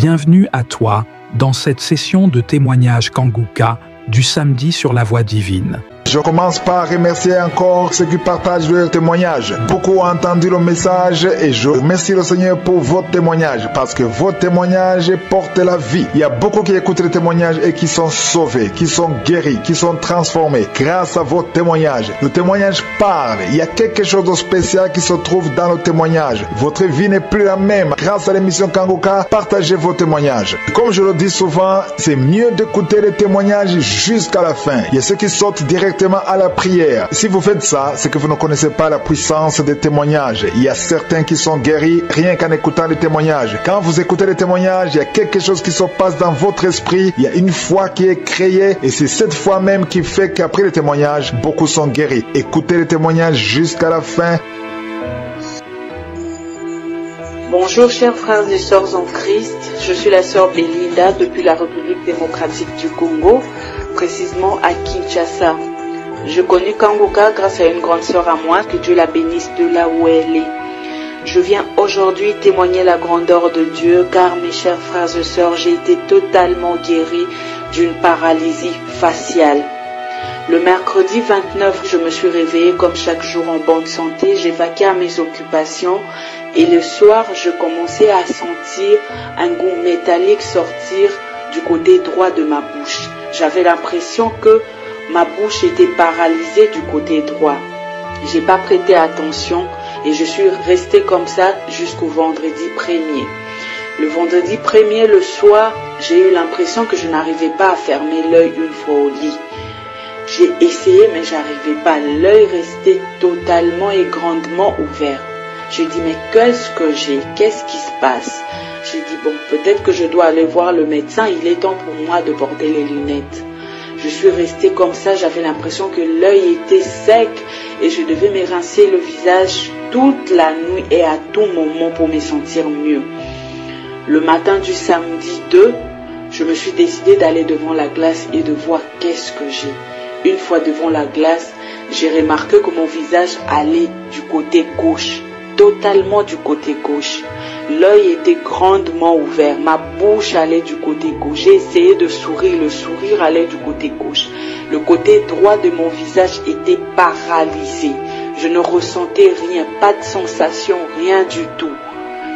Bienvenue à toi dans cette session de témoignage Kanguka du samedi sur la voie divine. Je commence par remercier encore ceux qui partagent leur témoignage. Beaucoup ont entendu le message et je remercie le Seigneur pour votre témoignage parce que votre témoignage porte la vie. Il y a beaucoup qui écoutent les témoignages et qui sont sauvés, qui sont guéris, qui sont transformés grâce à votre témoignage. Le témoignage parle. Il y a quelque chose de spécial qui se trouve dans le témoignage. Votre vie n'est plus la même. Grâce à l'émission Kanguka, partagez vos témoignages. Comme je le dis souvent, c'est mieux d'écouter les témoignages jusqu'à la fin. Il y a ceux qui sortent directement à la prière. Si vous faites ça, c'est que vous ne connaissez pas la puissance des témoignages. Il y a certains qui sont guéris rien qu'en écoutant les témoignages. Quand vous écoutez les témoignages, il y a quelque chose qui se passe dans votre esprit. Il y a une foi qui est créée et c'est cette foi même qui fait qu'après les témoignages, beaucoup sont guéris. Écoutez les témoignages jusqu'à la fin. Bonjour chers frères et sœurs en Christ, je suis la sœur Belinda depuis la République démocratique du Congo, précisément à Kinshasa. Je connais Kanguka grâce à une grande sœur à moi, que Dieu la bénisse de là où elle est. Je viens aujourd'hui témoigner la grandeur de Dieu car mes chers frères et sœurs, j'ai été totalement guérie d'une paralysie faciale. Le mercredi 29, je me suis réveillée comme chaque jour en bonne santé, j'ai vaqué à mes occupations et le soir, je commençais à sentir un goût métallique sortir du côté droit de ma bouche. J'avais l'impression que ma bouche était paralysée du côté droit. J'ai pas prêté attention et je suis restée comme ça jusqu'au vendredi 1er. Le vendredi 1er, le soir, j'ai eu l'impression que je n'arrivais pas à fermer l'œil une fois au lit. J'ai essayé mais j'arrivais pas. L'œil restait totalement et grandement ouvert. J'ai dit mais qu'est-ce que j'ai? Qu'est-ce qui se passe? J'ai dit bon, peut-être que je dois aller voir le médecin. Il est temps pour moi de porter les lunettes. Je suis restée comme ça. J'avais l'impression que l'œil était sec et je devais me rincer le visage toute la nuit et à tout moment pour me sentir mieux. Le matin du samedi 2, je me suis décidée d'aller devant la glace et de voir qu'est-ce que j'ai. Une fois devant la glace, j'ai remarqué que mon visage allait du côté gauche, totalement du côté gauche. L'œil était grandement ouvert, ma bouche allait du côté gauche. J'ai essayé de sourire, le sourire allait du côté gauche. Le côté droit de mon visage était paralysé. Je ne ressentais rien, pas de sensation, rien du tout.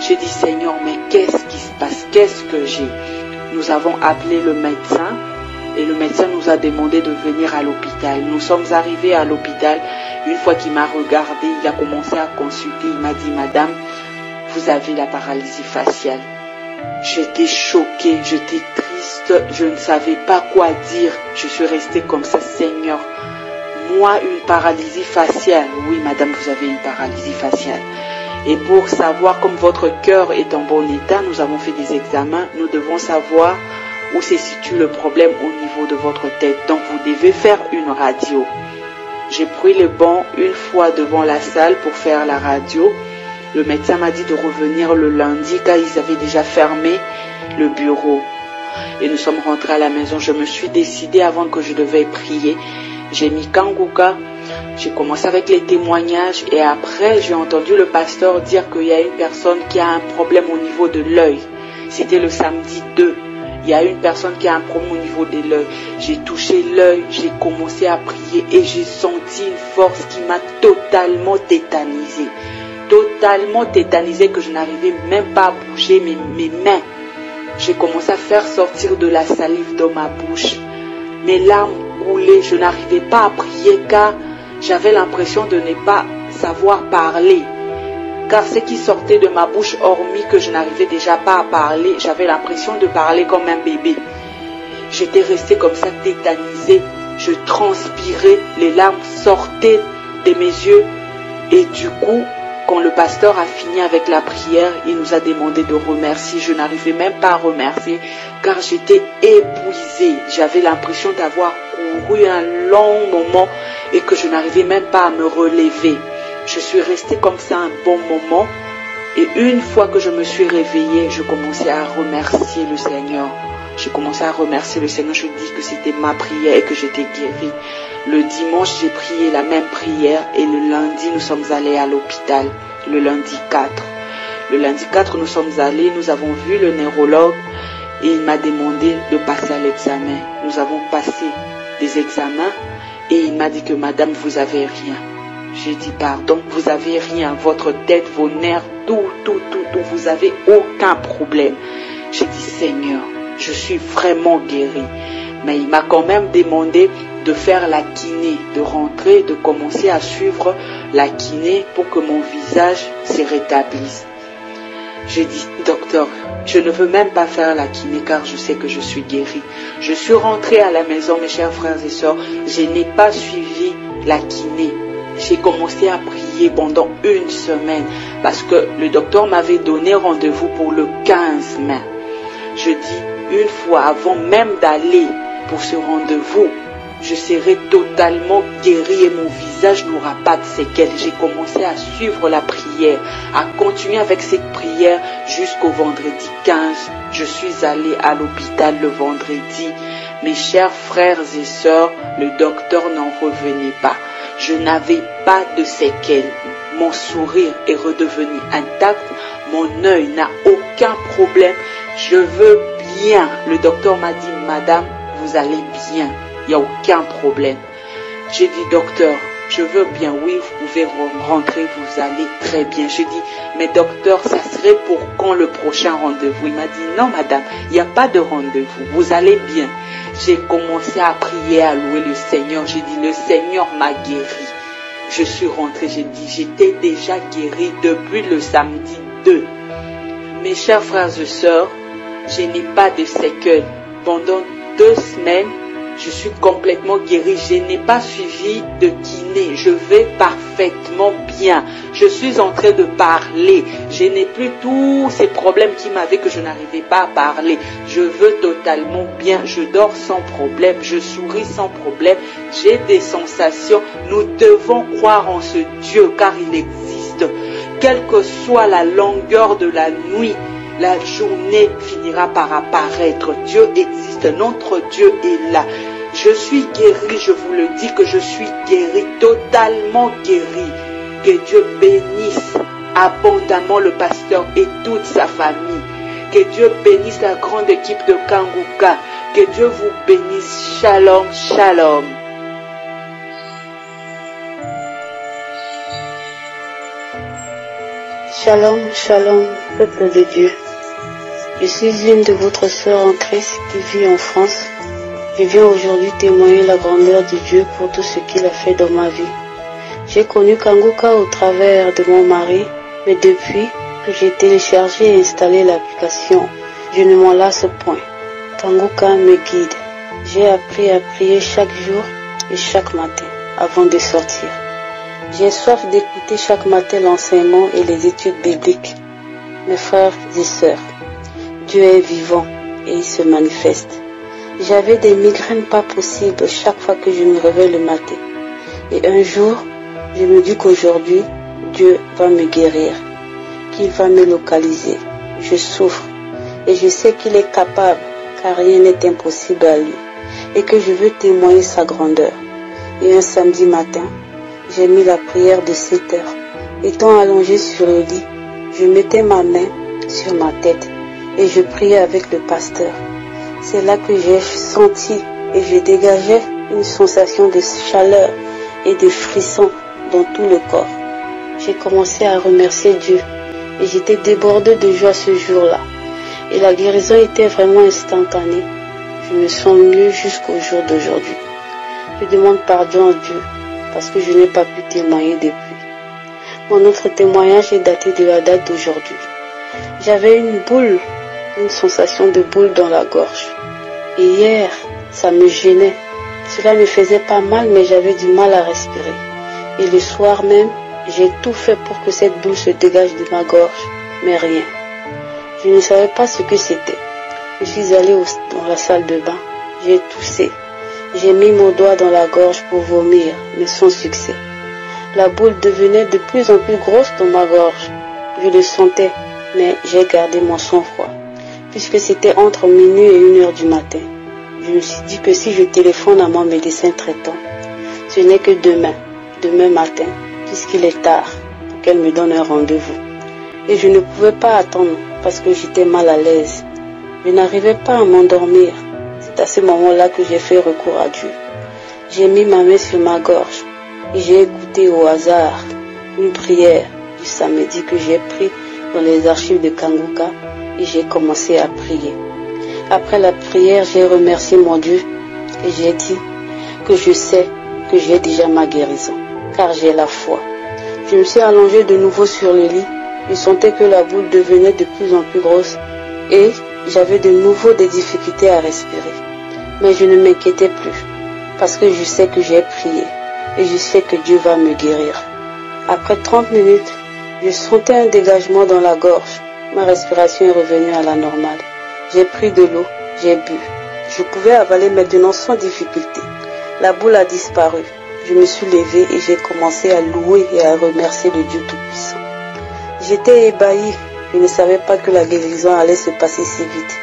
J'ai dit Seigneur, mais qu'est-ce qui se passe? Qu'est-ce que j'ai? Nous avons appelé le médecin. Et le médecin nous a demandé de venir à l'hôpital. Nous sommes arrivés à l'hôpital. Une fois qu'il m'a regardé, il a commencé à consulter. Il m'a dit, Madame, vous avez la paralysie faciale. J'étais choquée, j'étais triste. Je ne savais pas quoi dire. Je suis restée comme ça, Seigneur. Moi, une paralysie faciale. Oui, Madame, vous avez une paralysie faciale. Et pour savoir, comme votre cœur est en bon état, nous avons fait des examens. Nous devons savoir où se situe le problème au niveau de votre tête. Donc vous devez faire une radio. J'ai pris le banc une fois devant la salle pour faire la radio. Le médecin m'a dit de revenir le lundi car ils avaient déjà fermé le bureau. Et nous sommes rentrés à la maison. Je me suis décidée avant que je devais prier. J'ai mis Kanguka. J'ai commencé avec les témoignages et après j'ai entendu le pasteur dire qu'il y a une personne qui a un problème au niveau de l'œil. C'était le samedi 2. Il y a une personne qui a un problème au niveau de l'œil. J'ai touché l'œil, j'ai commencé à prier et j'ai senti une force qui m'a totalement tétanisée. Totalement tétanisée que je n'arrivais même pas à bouger mes mains. J'ai commencé à faire sortir de la salive dans ma bouche. Mes larmes coulaient, je n'arrivais pas à prier car j'avais l'impression de ne pas savoir parler. Car ce qui sortait de ma bouche, hormis que je n'arrivais déjà pas à parler, j'avais l'impression de parler comme un bébé. J'étais restée comme ça tétanisée, je transpirais, les larmes sortaient de mes yeux. Et du coup, quand le pasteur a fini avec la prière, il nous a demandé de remercier. Je n'arrivais même pas à remercier car j'étais épuisée. J'avais l'impression d'avoir couru un long moment et que je n'arrivais même pas à me relever. Je suis restée comme ça un bon moment et une fois que je me suis réveillée, je commençais à remercier le Seigneur. J'ai commencé à remercier le Seigneur, je dis que c'était ma prière et que j'étais guérie. Le dimanche, j'ai prié la même prière et le lundi, nous sommes allés à l'hôpital, le lundi 4. Le lundi 4, nous sommes allés, nous avons vu le neurologue. et il m'a demandé de passer à l'examen. Nous avons passé des examens et il m'a dit que madame, vous avez rien. J'ai dit pardon, vous avez rien, votre tête, vos nerfs, tout, vous avez aucun problème. J'ai dit Seigneur, je suis vraiment guéri. Mais il m'a quand même demandé de faire la kiné, de rentrer, de commencer à suivre la kiné pour que mon visage se rétablisse. J'ai dit, docteur, je ne veux même pas faire la kiné car je sais que je suis guéri. Je suis rentré à la maison, mes chers frères et sœurs, je n'ai pas suivi la kiné. J'ai commencé à prier pendant une semaine parce que le docteur m'avait donné rendez-vous pour le 15 mai. Je dis, une fois avant même d'aller pour ce rendez-vous, je serai totalement guéri et mon visage n'aura pas de séquelles. J'ai commencé à suivre la prière, à continuer avec cette prière jusqu'au vendredi 15. Je suis allé à l'hôpital le vendredi. Mes chers frères et sœurs, le docteur n'en revenait pas. Je n'avais pas de séquelles. Mon sourire est redevenu intact. Mon œil n'a aucun problème. Je veux bien. Le docteur m'a dit, madame, vous allez bien. Il n'y a aucun problème. J'ai dit, docteur, je veux bien, oui, vous pouvez rentrer, vous allez très bien. J'ai dit, mais docteur, ça serait pour quand le prochain rendez-vous? Il m'a dit, non madame, il n'y a pas de rendez-vous, vous allez bien. J'ai commencé à prier, à louer le Seigneur. J'ai dit, le Seigneur m'a guéri. Je suis rentrée, j'ai dit, j'étais déjà guérie depuis le samedi 2. Mes chers frères et sœurs, je n'ai pas de séquelles. Pendant 2 semaines, je suis complètement guérie. Je n'ai pas suivi de kiné. Je vais parfaitement bien. Je suis en train de parler. Je n'ai plus tous ces problèmes qui m'avaient que je n'arrivais pas à parler. Je veux totalement bien. Je dors sans problème. Je souris sans problème. J'ai des sensations. Nous devons croire en ce Dieu car il existe. Quelle que soit la longueur de la nuit, la journée finira par apparaître. Dieu existe, notre Dieu est là. Je suis guéri, je vous le dis que je suis guéri, totalement guéri. Que Dieu bénisse abondamment le pasteur et toute sa famille. Que Dieu bénisse la grande équipe de Kanguka. Que Dieu vous bénisse. Shalom, shalom. Shalom, shalom, peuple de Dieu. Je suis une de votre sœur en Christ qui vit en France. Je viens aujourd'hui témoigner la grandeur de Dieu pour tout ce qu'il a fait dans ma vie. J'ai connu Kanguka au travers de mon mari, mais depuis que j'ai téléchargé et installé l'application, je ne m'en lasse point. Kanguka me guide. J'ai appris à prier chaque jour et chaque matin avant de sortir. J'ai soif d'écouter chaque matin l'enseignement et les études bibliques. Mes frères et sœurs, Dieu est vivant et il se manifeste. J'avais des migraines pas possibles chaque fois que je me réveille le matin. Et un jour, je me dis qu'aujourd'hui, Dieu va me guérir, qu'il va me localiser. Je souffre et je sais qu'il est capable car rien n'est impossible à lui et que je veux témoigner sa grandeur. Et un samedi matin, j'ai mis la prière de 7 heures. Étant allongé sur le lit, je mettais ma main sur ma tête et je priais avec le pasteur. C'est là que j'ai senti et je dégageais une sensation de chaleur et de frisson dans tout le corps. J'ai commencé à remercier Dieu et j'étais débordée de joie ce jour-là. Et la guérison était vraiment instantanée. Je me sens mieux jusqu'au jour d'aujourd'hui. Je demande pardon à Dieu parce que je n'ai pas pu témoigner depuis. Mon autre témoignage est daté de la date d'aujourd'hui. J'avais une sensation de boule dans la gorge. Et hier, ça me gênait. Cela me faisait pas mal, mais j'avais du mal à respirer. Et le soir même, j'ai tout fait pour que cette boule se dégage de ma gorge, mais rien. Je ne savais pas ce que c'était. Je suis allée dans la salle de bain. J'ai toussé. J'ai mis mon doigt dans la gorge pour vomir, mais sans succès. La boule devenait de plus en plus grosse dans ma gorge. Je le sentais, mais j'ai gardé mon sang-froid, puisque c'était entre minuit et 1 heure du matin. Je me suis dit que si je téléphone à mon médecin traitant, ce n'est que demain matin, puisqu'il est tard, pour qu'elle me donne un rendez-vous. Et je ne pouvais pas attendre parce que j'étais mal à l'aise. Je n'arrivais pas à m'endormir. C'est à ce moment-là que j'ai fait recours à Dieu. J'ai mis ma main sur ma gorge et j'ai écouté au hasard une prière du samedi que j'ai pris dans les archives de Kanguka et j'ai commencé à prier. Après la prière, j'ai remercié mon Dieu et j'ai dit que je sais que j'ai déjà ma guérison, car j'ai la foi. Je me suis allongée de nouveau sur le lit. Je sentais que la boule devenait de plus en plus grosse et j'avais de nouveau des difficultés à respirer. Mais je ne m'inquiétais plus parce que je sais que j'ai prié et je sais que Dieu va me guérir. Après 30 minutes, je sentais un dégagement dans la gorge. Ma respiration est revenue à la normale. J'ai pris de l'eau, j'ai bu. Je pouvais avaler maintenant sans difficulté. La boule a disparu. Je me suis levée et j'ai commencé à louer et à remercier le Dieu Tout-Puissant. J'étais ébahie. Je ne savais pas que la guérison allait se passer si vite.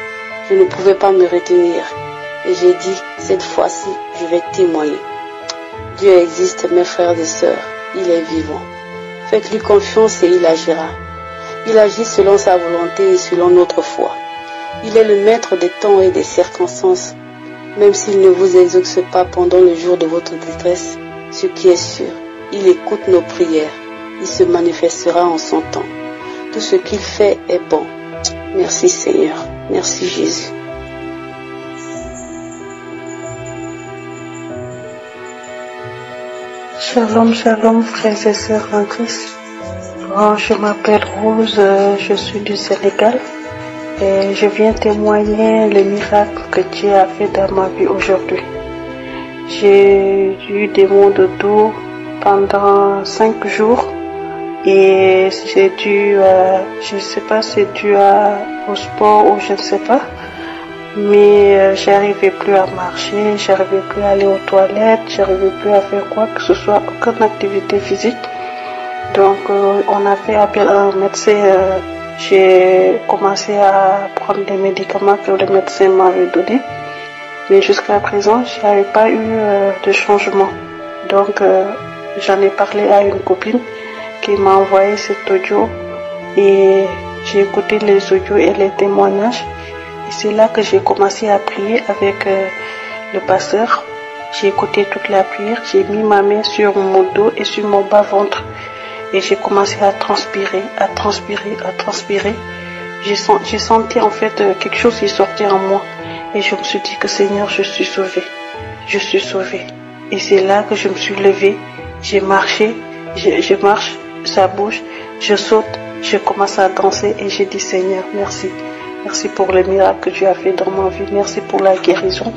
Je ne pouvais pas me retenir. Et j'ai dit, cette fois-ci, je vais témoigner. Dieu existe, mes frères et sœurs. Il est vivant. Faites-lui confiance et il agira. Il agit selon sa volonté et selon notre foi. Il est le maître des temps et des circonstances. Même s'il ne vous exauce pas pendant le jour de votre détresse, ce qui est sûr, il écoute nos prières. Il se manifestera en son temps. Tout ce qu'il fait est bon. Merci Seigneur. Merci Jésus. Shalom, shalom, frères et sœurs en Christ. Je m'appelle Rose, je suis du Sénégal et je viens témoigner le miracle que Dieu a fait dans ma vie aujourd'hui. J'ai eu des maux de dos pendant 5 jours et c'est dû, je ne sais pas, c'est dû au sport ou je ne sais pas. Mais j'arrivais plus à marcher, j'arrivais plus à aller aux toilettes, j'arrivais plus à faire quoi que ce soit, aucune activité physique. Donc on a fait appel à un médecin, j'ai commencé à prendre des médicaments que le médecin m'avait donnés. Mais jusqu'à présent, je n'avais pas eu de changement. Donc j'en ai parlé à une copine qui m'a envoyé cet audio et j'ai écouté les audios et les témoignages. C'est là que j'ai commencé à prier avec le pasteur. J'ai écouté toute la prière, j'ai mis ma main sur mon dos et sur mon bas-ventre. Et j'ai commencé à transpirer, à transpirer, à transpirer. J'ai senti en fait quelque chose qui sortait en moi. Et je me suis dit que Seigneur, je suis sauvée. Je suis sauvée. Et c'est là que je me suis levée. J'ai marché, je marche, ça bouge, je saute, je commence à danser et j'ai dit Seigneur, merci. Merci pour le miracle que tu as fait dans ma vie. Merci pour la guérison.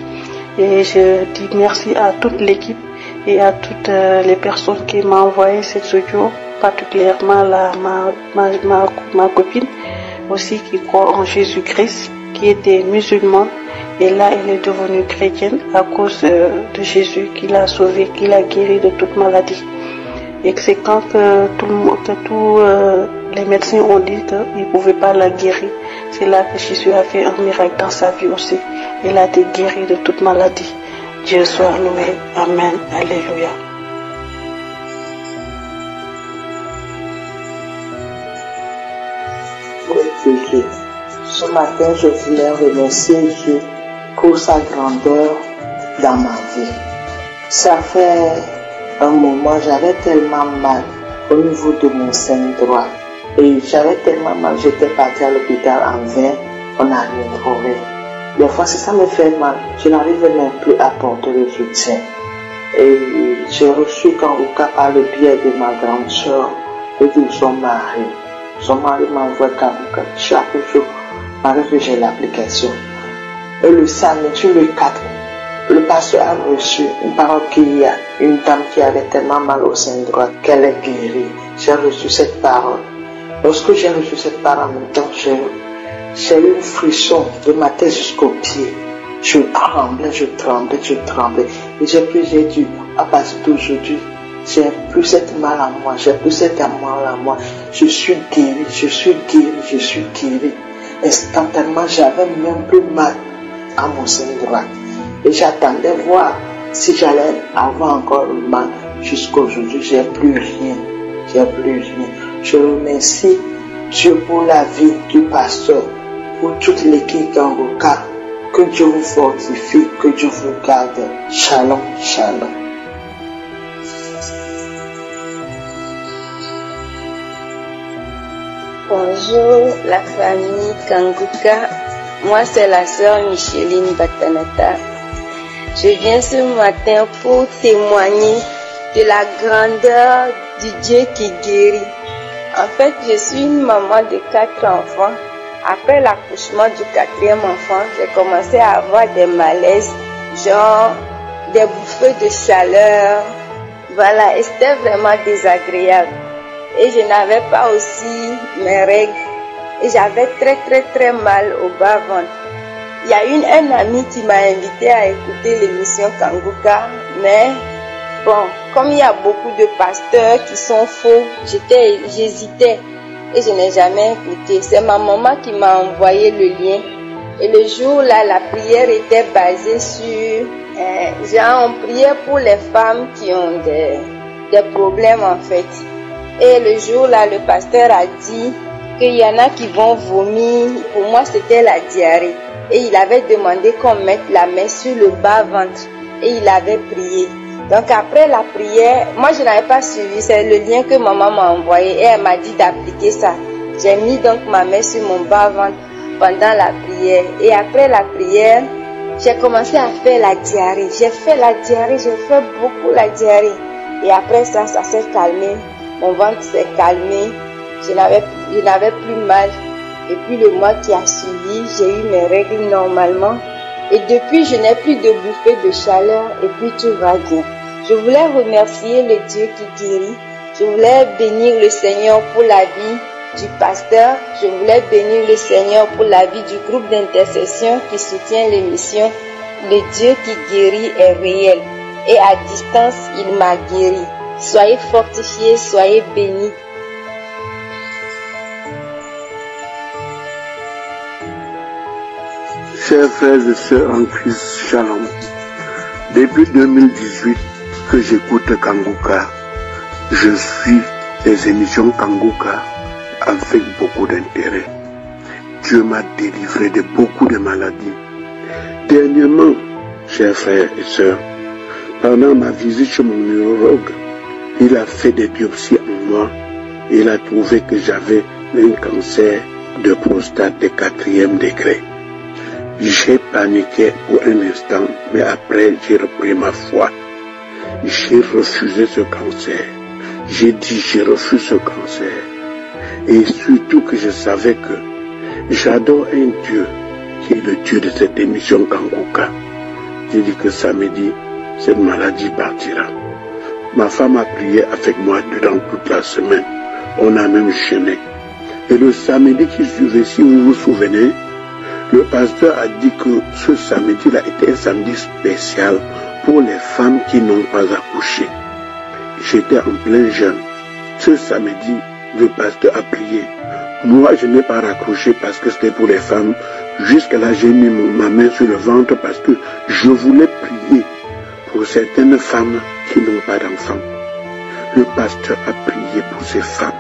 Et je dis merci à toute l'équipe et à toutes les personnes qui m'ont envoyé cette audio, particulièrement ma copine aussi qui croit en Jésus-Christ, qui était musulmane. Et là, elle est devenue chrétienne à cause de Jésus qui l'a sauvée, qui l'a guérie de toute maladie. Et c'est quand tous les médecins ont dit qu'ils ne pouvaient pas la guérir. C'est là que Jésus a fait un miracle dans sa vie aussi. Elle a été guérie de toute maladie. Dieu soit loué. Amen. Alléluia. Dieu. Ce matin, je voulais remercier Dieu pour sa grandeur dans ma vie. Ça fait un moment, j'avais tellement mal au niveau de mon sein droit. Et j'avais tellement mal, j'étais partie à l'hôpital en vain, on n'a rien trouvé. Des fois, si ça me fait mal, je n'arrive même plus à porter le soutien. Et j'ai reçu Kanguka par le biais de ma grande soeur et de son mari. Son mari m'envoie Kanguka chaque jour, malgré que j'ai l'application. Et le samedi, le 4, le pasteur a reçu une parole qu'il y a une dame qui avait tellement mal au sein droit qu'elle est guérie. J'ai reçu cette parole. Lorsque j'ai reçu cette parole en même temps, j'ai eu une frisson de ma tête jusqu'aux pieds. Je tremblais. Et j'ai dit, à partir d'aujourd'hui, j'ai plus cette mal à moi, j'ai plus cette mal à moi. Je suis guéri. Instantanément, j'avais même plus mal à mon sein droit. Et j'attendais voir si j'allais avoir encore mal. Jusqu'à aujourd'hui, j'ai plus rien. Je remercie Dieu pour la vie du pasteur pour toute l'équipe Kangoka. Que Dieu vous fortifie, que Dieu vous garde. Shalom, shalom. Bonjour la famille Kangoka. Moi c'est la sœur Micheline Batanata. Je viens ce matin pour témoigner de la grandeur du Dieu qui guérit. En fait, je suis une maman de 4 enfants. Après l'accouchement du 4e enfant, j'ai commencé à avoir des malaises, genre des bouffées de chaleur. Voilà, et c'était vraiment désagréable. Et je n'avais pas aussi mes règles. Et j'avais très mal au bas-ventre. Il y a un ami qui m'a invité à écouter l'émission Kangoka, mais bon, comme il y a beaucoup de pasteurs qui sont faux, j'hésitais et je n'ai jamais écouté. C'est ma maman qui m'a envoyé le lien. Et le jour-là, la prière était basée sur... on priait pour les femmes qui ont des problèmes en fait. Et le jour-là, le pasteur a dit qu'il y en a qui vont vomir. Pour moi, c'était la diarrhée. Et il avait demandé qu'on mette la main sur le bas-ventre. Et il avait prié. Donc après la prière, moi je n'avais pas suivi, c'est le lien que maman m'a envoyé et elle m'a dit d'appliquer ça. J'ai mis donc ma main sur mon bas-ventre pendant la prière. Et après la prière, j'ai commencé à faire la diarrhée. J'ai fait beaucoup la diarrhée. Et après ça s'est calmé. Mon ventre s'est calmé. Je n'avais plus mal. Et puis le mois qui a suivi, j'ai eu mes règles normalement. Et depuis, je n'ai plus de bouffées de chaleur et puis tout va bien. Je voulais remercier le Dieu qui guérit. Je voulais bénir le Seigneur pour la vie du pasteur. Je voulais bénir le Seigneur pour la vie du groupe d'intercession qui soutient l'émission. Le Dieu qui guérit est réel. Et à distance, il m'a guéri. Soyez fortifiés, soyez bénis. Chers frères et sœurs en Christ, Shalom. Depuis 2018 que j'écoute Kangoka, je suis les émissions Kangoka avec beaucoup d'intérêt. Dieu m'a délivré de beaucoup de maladies. Dernièrement, chers frères et sœurs, pendant ma visite chez mon neurologue, il a fait des biopsies en moi et il a trouvé que j'avais un cancer de prostate de 4e degré. J'ai paniqué pour un instant, mais après j'ai repris ma foi. J'ai refusé ce cancer. J'ai dit je refuse ce cancer. Et surtout que je savais que j'adore un Dieu qui est le Dieu de cette émission Kangoka. J'ai dit que samedi, cette maladie partira. Ma femme a prié avec moi durant toute la semaine. On a même jeûné. Et le samedi qui suivait, si vous vous souvenez, le pasteur a dit que ce samedi-là était un samedi spécial pour les femmes qui n'ont pas accouché. J'étais en plein jeûne. Ce samedi, le pasteur a prié. Moi, je n'ai pas raccroché parce que c'était pour les femmes. Jusqu'à là, j'ai mis ma main sur le ventre parce que je voulais prier pour certaines femmes qui n'ont pas d'enfants. Le pasteur a prié pour ces femmes.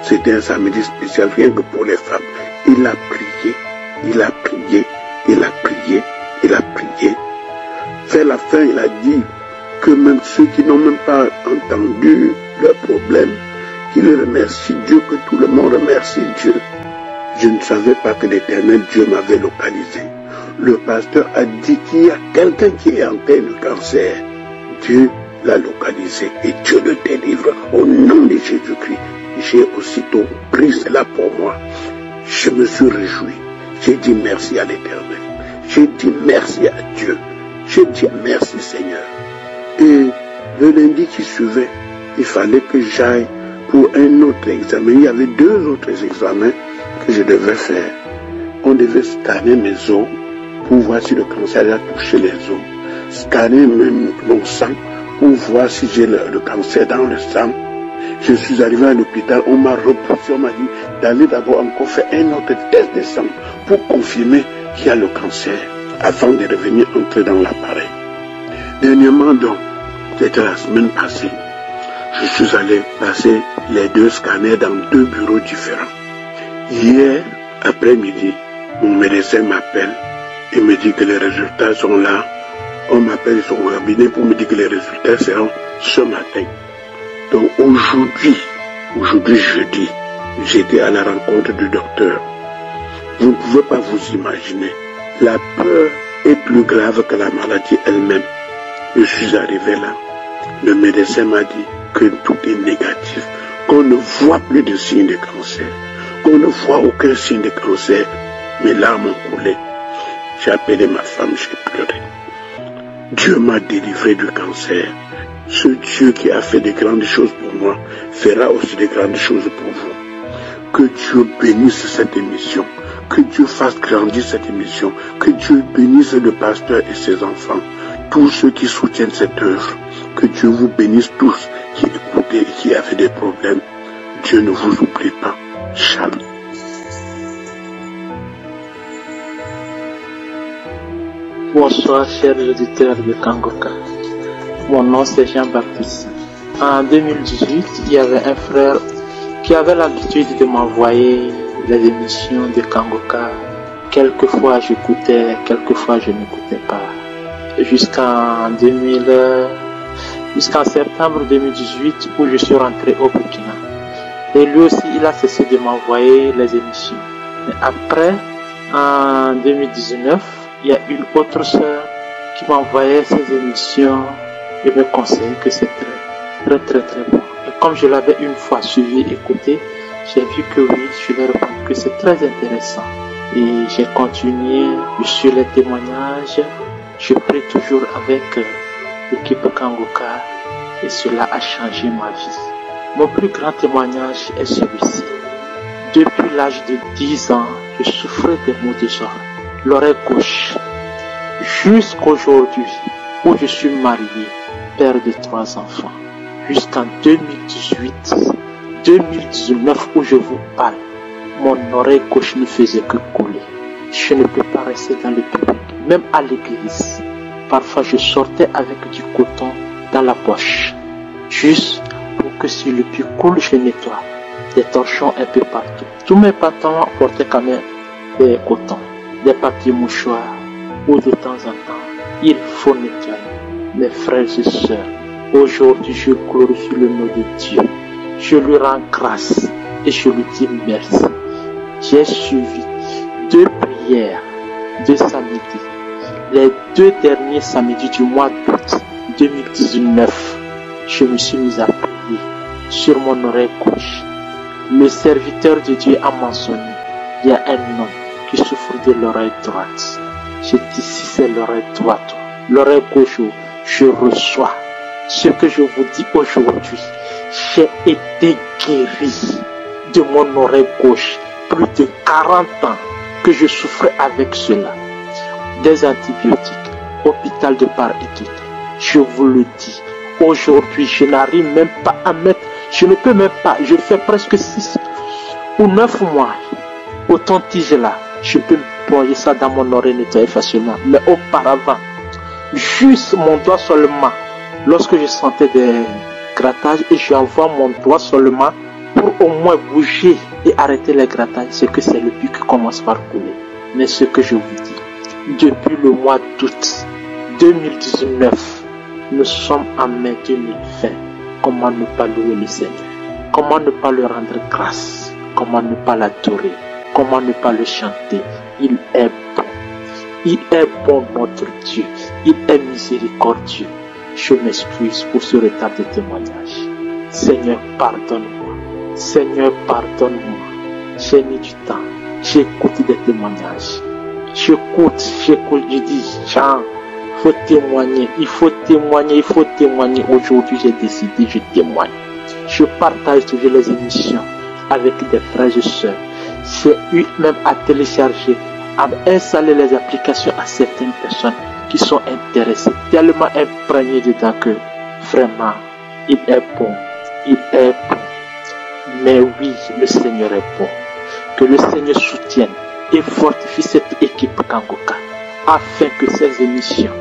C'était un samedi spécial, rien que pour les femmes. Il a prié. Il a prié, il a prié, il a prié. Vers la fin, il a dit que même ceux qui n'ont même pas entendu leur problème, qu'ils remercient Dieu, que tout le monde remercie Dieu. Je ne savais pas que l'Éternel Dieu m'avait localisé. Le pasteur a dit qu'il y a quelqu'un qui est en train de cancer. Dieu l'a localisé et Dieu le délivre au nom de Jésus-Christ. J'ai aussitôt pris cela pour moi. Je me suis réjoui. J'ai dit merci à l'Éternel. J'ai dit merci à Dieu. J'ai dit merci Seigneur. Et le lundi qui suivait, il fallait que j'aille pour un autre examen. Il y avait 2 autres examens que je devais faire. On devait scanner mes os pour voir si le cancer a touché les os. Scanner même mon sang pour voir si j'ai le cancer dans le sang. Je suis arrivé à l'hôpital, on m'a repoussé, on m'a dit d'aller d'abord encore faire un autre test de sang pour confirmer qu'il y a le cancer avant de revenir entrer dans l'appareil. Dernièrement donc, c'était la semaine passée, je suis allé passer les 2 scanners dans 2 bureaux différents. Hier après-midi, Mon médecin m'appelle et me dit que les résultats sont là. On m'appelle son cabinet pour me dire que les résultats seront ce matin. Donc aujourd'hui jeudi, j'étais à la rencontre du docteur. Vous ne pouvez pas vous imaginer. La peur est plus grave que la maladie elle-même. Je suis arrivé là. Le médecin m'a dit que tout est négatif, qu'on ne voit plus de signes de cancer, qu'on ne voit aucun signe de cancer. Mes larmes ont coulé. J'ai appelé ma femme, j'ai pleuré. Dieu m'a délivré du cancer. Ce Dieu qui a fait de grandes choses pour moi fera aussi de grandes choses pour vous. Que Dieu bénisse cette émission. Que Dieu fasse grandir cette émission. Que Dieu bénisse le pasteur et ses enfants. Tous ceux qui soutiennent cette œuvre. Que Dieu vous bénisse tous qui écoutez et qui avez des problèmes. Dieu ne vous oublie pas. Shalom. Bonsoir chers auditeurs de Kangoka. Mon nom c'est Jean-Baptiste. En 2018, il y avait un frère qui avait l'habitude de m'envoyer les émissions de Kangoka. Quelquefois j'écoutais, quelquefois je n'écoutais pas. Jusqu'en septembre 2018 où je suis rentré au Burkina. Et lui aussi, il a cessé de m'envoyer les émissions. Mais après, en 2019, il y a une autre sœur qui m'envoyait ces émissions et me conseillait que c'est très bon. Et comme je l'avais une fois suivi, écouté, j'ai vu que oui, je lui ai répondu que c'est très intéressant. Et j'ai continué, je suis les témoignages, je prie toujours avec l'équipe Kangoka et cela a changé ma vie. Mon plus grand témoignage est celui-ci. Depuis l'âge de 10 ans, je souffrais des maux de zorro, l'oreille gauche, jusqu'aujourd'hui où je suis marié, père de 3 enfants. Jusqu'en 2019 où je vous parle, mon oreille gauche ne faisait que couler. Je ne peux pas rester dans le public, même à l'église. Parfois je sortais avec du coton dans la poche, juste pour que si le puits coule, je nettoie. Des torchons un peu partout. Tous mes pantalons portaient quand même des cotons, des papiers mouchoirs, ou de temps en temps, il faut nettoyer. Mes frères et sœurs, aujourd'hui je glorifie le nom de Dieu. Je lui rends grâce et je lui dis merci. J'ai suivi 2 prières de samedi, les 2 derniers samedis du mois d'août 2019. Je me suis mis à prier sur mon oreille gauche. Le serviteur de Dieu a mentionné, il y a un homme qui souffre de l'oreille droite. J'ai dit si c'est l'oreille droite, l'oreille gauche, je reçois. Ce que je vous dis aujourd'hui, j'ai été guéri de mon oreille gauche. Plus de 40 ans que je souffrais avec cela. Des antibiotiques, hôpital de part et d'autre. Je vous le dis, aujourd'hui je n'arrive même pas à mettre, je ne peux même pas, je fais presque 6 ou 9 mois. Autant tige là, je peux plonger ça dans mon oreille nettoyer facilement. Mais auparavant, juste mon doigt seulement, lorsque je sentais des grattages et j'envoie mon doigt seulement pour au moins bouger et arrêter les grattages, c'est que c'est le puits qui commence par couler. Mais ce que je vous dis, depuis le mois d'août 2019, nous sommes en mai 2020. Comment ne pas louer le Seigneur? Comment ne pas le rendre grâce? Comment ne pas l'adorer? Comment ne pas le chanter? Il est bon. Il est bon notre Dieu. Il est miséricordieux. Je m'excuse pour ce retard de témoignage. Seigneur, pardonne-moi. Seigneur, pardonne-moi. J'ai mis du temps. J'ai écouté des témoignages. J'écoute, je dis, Jean, faut témoigner, il faut témoigner, il faut témoigner. Aujourd'hui, j'ai décidé, je témoigne. Je partage toujours les émissions avec des frères et sœurs. J'ai eu même à télécharger, à installer les applications à certaines personnes qui sont intéressées, tellement imprégnées dedans que vraiment, il est bon, il est bon. Mais oui, le Seigneur est bon. Que le Seigneur soutienne et fortifie cette équipe Kangoka afin que ces émissions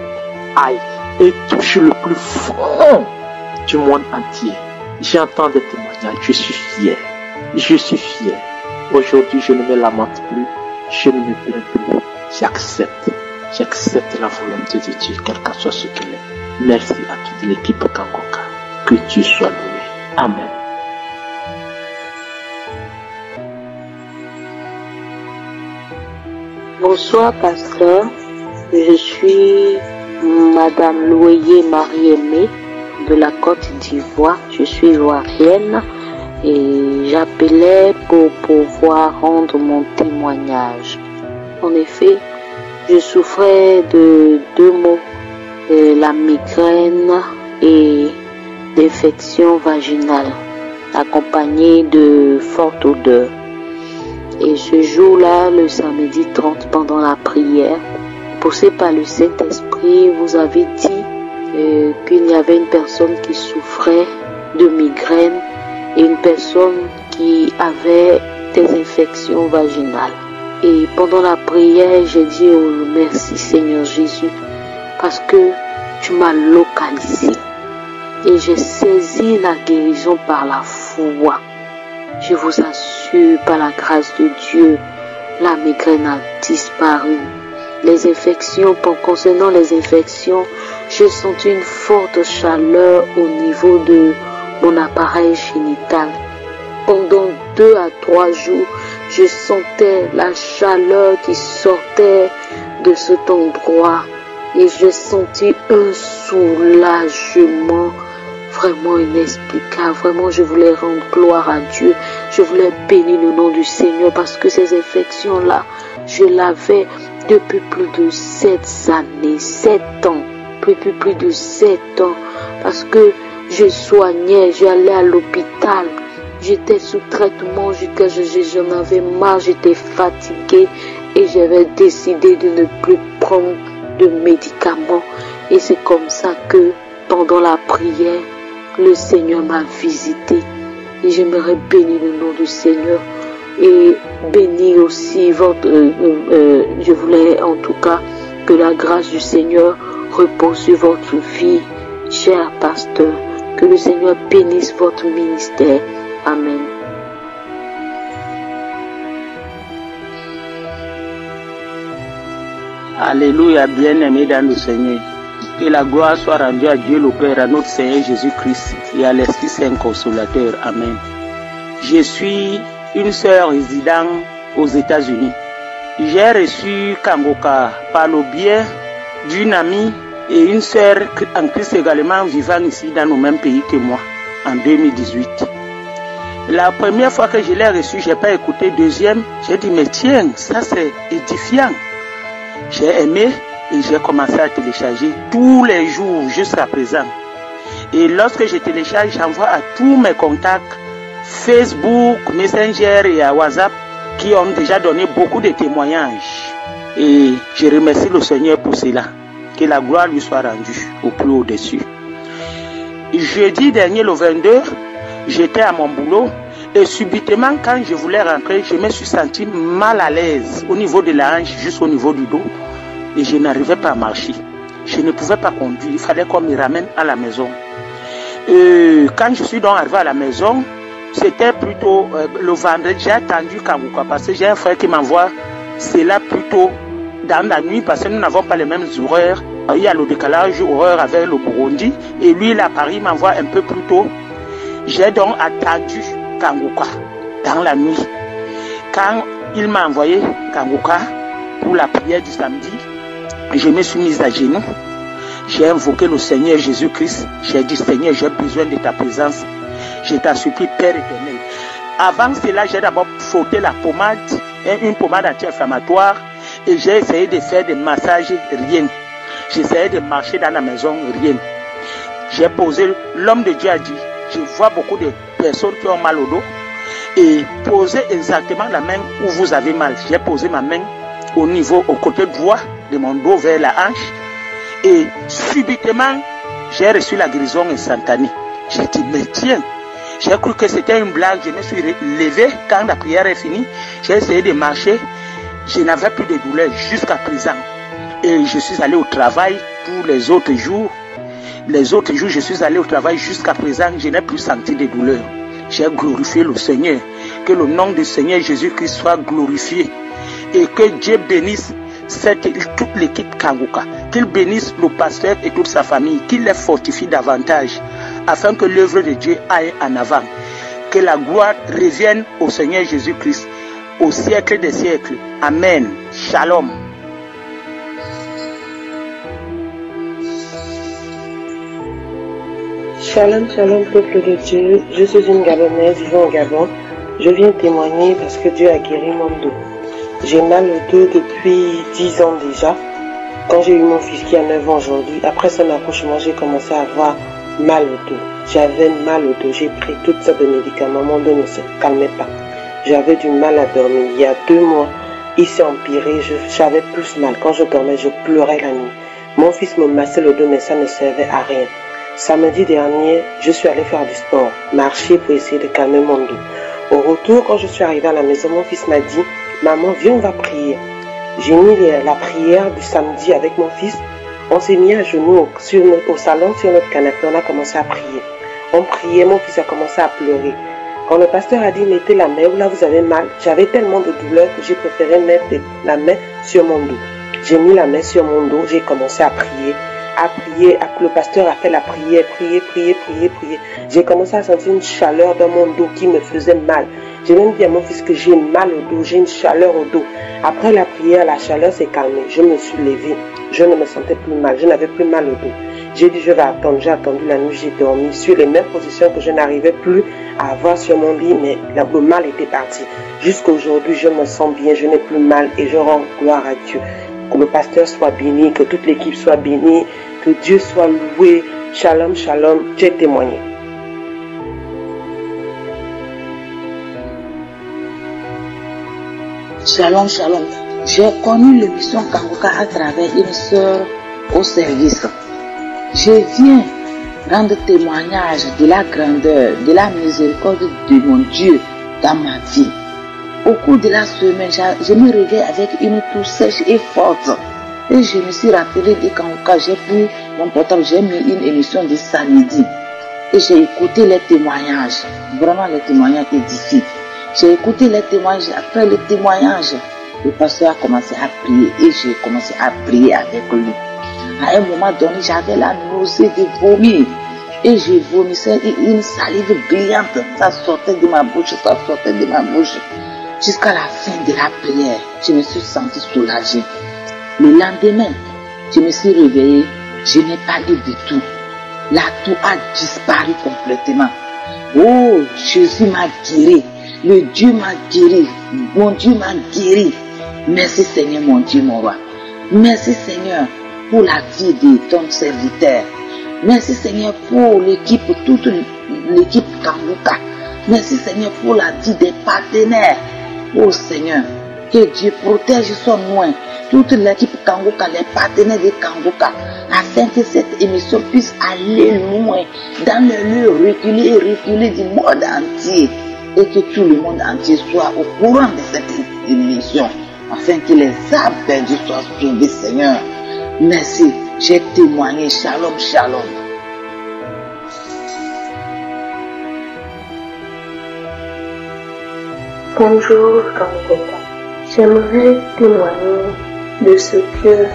aillent et touchent le plus fond du monde entier. J'entends des témoignages, je suis fier. Je suis fier. Aujourd'hui, je ne me lamente plus. Je ne me plains plus. J'accepte la volonté de Dieu, quel que soit ce qu'elle est. Merci à toute l'équipe Kangoka. Que Dieu soit loué. Amen. Bonsoir, pasteur. Je suis Madame Loyer Marie-Aimée de la Côte d'Ivoire. Je suis ivoirienne et j'appelais pour pouvoir rendre mon témoignage. En effet, je souffrais de deux maux, la migraine et d'infection vaginale, accompagnée de forte odeur. Et ce jour-là, le samedi 30, pendant la prière, poussé par le Saint-Esprit, vous avez dit qu'il y avait une personne qui souffrait de migraine et une personne qui avait des infections vaginales. Et pendant la prière, j'ai dit oh, merci Seigneur Jésus parce que tu m'as localisé et j'ai saisi la guérison par la foi. Je vous assure, par la grâce de Dieu, la migraine a disparu. Les infections, concernant les infections, j'ai senti une forte chaleur au niveau de mon appareil génital. Pendant 2 à 3 jours, je sentais la chaleur qui sortait de cet endroit et j'ai senti un soulagement vraiment inexplicable. Vraiment, je voulais rendre gloire à Dieu. Je voulais bénir le nom du Seigneur parce que ces infections-là, je l'avais depuis plus de 7 années, 7 ans, depuis plus de 7 ans, parce que je soignais, j'allais à l'hôpital, j'étais sous traitement, j'en avais marre, j'étais fatiguée et j'avais décidé de ne plus prendre de médicaments. Et c'est comme ça que pendant la prière, le Seigneur m'a visité et j'aimerais bénir le nom du Seigneur et bénir aussi votre... je voulais en tout cas que la grâce du Seigneur repose sur votre vie, cher pasteur. Que le Seigneur bénisse votre ministère. Amen. Alléluia, bien-aimés dans le Seigneur. Que la gloire soit rendue à Dieu le Père, à notre Seigneur Jésus-Christ et à l'Esprit Saint Consolateur. Amen. Je suis une sœur résidant aux États-Unis. J'ai reçu Kangoka par le biais d'une amie et une sœur en Christ également vivant ici dans le même pays que moi en 2018. La première fois que je l'ai reçu, je n'ai pas écouté. Deuxième, j'ai dit mais tiens, ça c'est édifiant. J'ai aimé et j'ai commencé à télécharger tous les jours jusqu'à présent. Et lorsque je télécharge, j'envoie à tous mes contacts Facebook, Messenger et à WhatsApp qui ont déjà donné beaucoup de témoignages. Et je remercie le Seigneur pour cela. Que la gloire lui soit rendue au plus au-dessus. Jeudi dernier, le 22, j'étais à mon boulot et subitement, quand je voulais rentrer, je me suis senti mal à l'aise au niveau de la hanche, juste au niveau du dos. Et je n'arrivais pas à marcher. Je ne pouvais pas conduire. Il fallait qu'on me ramène à la maison. Quand je suis donc arrivé à la maison, c'était plutôt le vendredi. J'ai attendu Kangoka parce que j'ai un frère qui m'envoie cela plutôt dans la nuit parce que nous n'avons pas les mêmes horaires. Il y a le décalage horaire avec le Burundi et lui, à Paris, m'envoie un peu plus tôt. J'ai donc attendu Kangoka dans la nuit. Quand il m'a envoyé Kangoka pour la prière du samedi, je me suis mise à genoux. J'ai invoqué le Seigneur Jésus-Christ. J'ai dit, Seigneur, j'ai besoin de ta présence. Je t'en supplie, Père éternel. Avant cela, j'ai d'abord frotté la pommade, une pommade anti-inflammatoire, et j'ai essayé de faire des massages, rien. J'essayais de marcher dans la maison, rien. J'ai posé, l'homme de Dieu a dit, je vois beaucoup de personnes qui ont mal au dos, et posez exactement la main où vous avez mal. J'ai posé ma main au côté droit de mon dos vers la hanche, et subitement, j'ai reçu la guérison instantanée. J'ai dit, mais tiens, j'ai cru que c'était une blague. Je me suis levé quand la prière est finie. J'ai essayé de marcher. Je n'avais plus de douleur jusqu'à présent. Et je suis allé au travail tous les autres jours. Les autres jours, je suis allé au travail jusqu'à présent. Je n'ai plus senti de douleur. J'ai glorifié le Seigneur. Que le nom du Seigneur Jésus-Christ soit glorifié. Et que Dieu bénisse toute l'équipe Kanguka, qu'il bénisse le pasteur et toute sa famille, qu'il les fortifie davantage, afin que l'œuvre de Dieu aille en avant. Que la gloire revienne au Seigneur Jésus-Christ, au siècle des siècles. Amen. Shalom. Shalom, shalom, peuple de Dieu. Je suis une Gabonaise vivant au Gabon. Je viens témoigner parce que Dieu a guéri mon dos. J'ai mal au dos depuis 10 ans déjà. Quand j'ai eu mon fils qui a 9 ans aujourd'hui, après son accouchement, j'ai commencé à avoir mal au dos. J'avais mal au dos. J'ai pris toutes sortes de médicaments. Mon dos ne se calmait pas. J'avais du mal à dormir. Il y a 2 mois, il s'est empiré. J'avais plus mal. Quand je dormais, je pleurais la nuit. Mon fils me massait le dos, mais ça ne servait à rien. Samedi dernier, je suis allée faire du sport, marcher pour essayer de calmer mon dos. Au retour, quand je suis arrivée à la maison, mon fils m'a dit « Maman, viens, on va prier ». J'ai mis la prière du samedi avec mon fils. On s'est mis à genoux au salon sur notre canapé. On a commencé à prier. On priait, mon fils a commencé à pleurer. Quand le pasteur a dit « Mettez la main où là vous avez mal », j'avais tellement de douleur que j'ai préféré mettre la main sur mon dos. J'ai mis la main sur mon dos, j'ai commencé à prier. Le pasteur a fait la prière, prier. J'ai commencé à sentir une chaleur dans mon dos qui me faisait mal. J'ai même dit à mon fils que j'ai mal au dos, j'ai une chaleur au dos. Après la prière, la chaleur s'est calmée. Je me suis levée, je ne me sentais plus mal, je n'avais plus mal au dos. J'ai dit je vais attendre, j'ai attendu la nuit, j'ai dormi sur les mêmes positions que je n'arrivais plus à avoir sur mon lit, mais le mal était parti. Jusqu'à aujourd'hui, je me sens bien, je n'ai plus mal et je rends gloire à Dieu. Que le pasteur soit béni, que toute l'équipe soit bénie, que Dieu soit loué. Shalom, shalom, Dieu témoigné. Shalom, shalom. J'ai connu l'émission Kanguka à travers une sœur au service. Je viens rendre témoignage de la grandeur, de la miséricorde de mon Dieu dans ma vie. Au cours de la semaine, je me réveille avec une toux sèche et forte. Et je me suis rappelé de Kanguka, j'ai pris mon portable, j'ai mis une émission de samedi. Et j'ai écouté les témoignages. Vraiment, les témoignages édifiants. J'ai écouté les témoignages. Après les témoignages, le pasteur a commencé à prier. Et j'ai commencé à prier avec lui. À un moment donné, j'avais la nausée de vomir. Et je vomissais une salive brillante. Ça sortait de ma bouche, Jusqu'à la fin de la prière, je me suis senti soulagée. Le lendemain, je me suis réveillée, je n'ai pas eu du tout. La toux a disparu complètement. Oh, Jésus m'a guéri. Le Dieu m'a guéri. Mon Dieu m'a guéri. Merci Seigneur, mon Dieu, mon roi. Merci Seigneur pour la vie de ton serviteur. Merci Seigneur pour l'équipe, toute l'équipe Kanguka. Merci Seigneur pour la vie des partenaires. Oh Seigneur, que Dieu protège son loin toute l'équipe Kanguka, les partenaires de Kanguka, afin que cette émission puisse aller loin dans le lieu reculé du monde entier, et que tout le monde entier soit au courant de cette émission, afin que les âmes perdues soient sauvées, Seigneur. Merci, j'ai témoigné. Shalom, shalom. Bonjour Kanguka. J'aimerais témoigner de ce que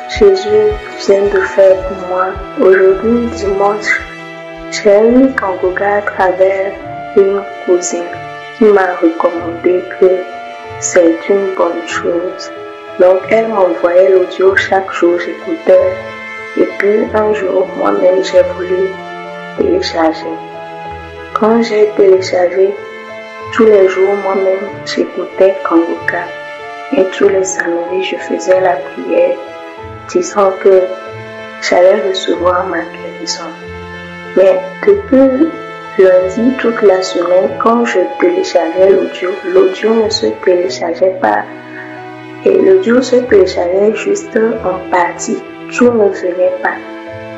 Jésus vient de faire pour moi. Aujourd'hui, dimanche, j'ai eu Kanguka à travers une cousine qui m'a recommandé que c'est une bonne chose. Donc, elle m'envoyait l'audio chaque jour, j'écoutais. Et puis, un jour, moi-même, j'ai voulu télécharger. Quand j'ai téléchargé, tous les jours, moi-même, j'écoutais Kanguka. Et tous les samedis, je faisais la prière, disant que j'allais recevoir ma guérison. Mais depuis lundi, toute la semaine, quand je téléchargeais l'audio ne se téléchargeait pas. Et l'audio se téléchargeait juste en partie. Tout ne venait pas.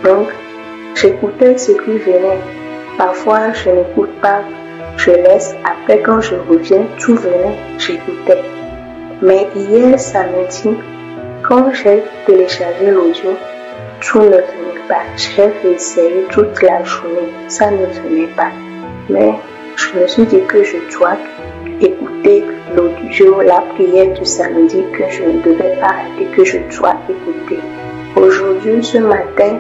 Donc, j'écoutais ce qui venait. Parfois, je n'écoute pas. Je laisse. Après, quand je reviens, tout venait. J'écoutais. Mais hier, samedi, quand j'ai téléchargé l'audio, tout ne venait pas. J'ai essayé toute la journée. Ça ne venait pas. Mais je me suis dit que je dois écouter l'audio, la prière du samedi que je ne devais pas rater, que je dois écouter. Aujourd'hui, ce matin,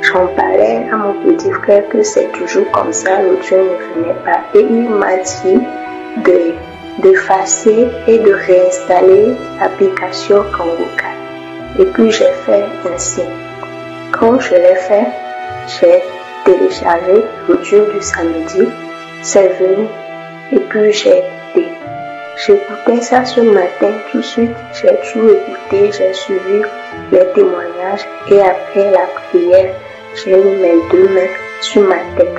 j'en parlais à mon petit frère que c'est toujours comme ça, l'audio ne venait pas. Et il m'a dit d'effacer et de réinstaller l'application Kanguka. Et puis j'ai fait ainsi. Quand je l'ai fait, j'ai téléchargé l'audio du samedi, c'est venu et puis j'ai écouté. J'écoutais ça ce matin tout de suite, j'ai tout écouté, j'ai suivi les témoignages et après la prière, j'ai mis mes deux mains sur ma tête.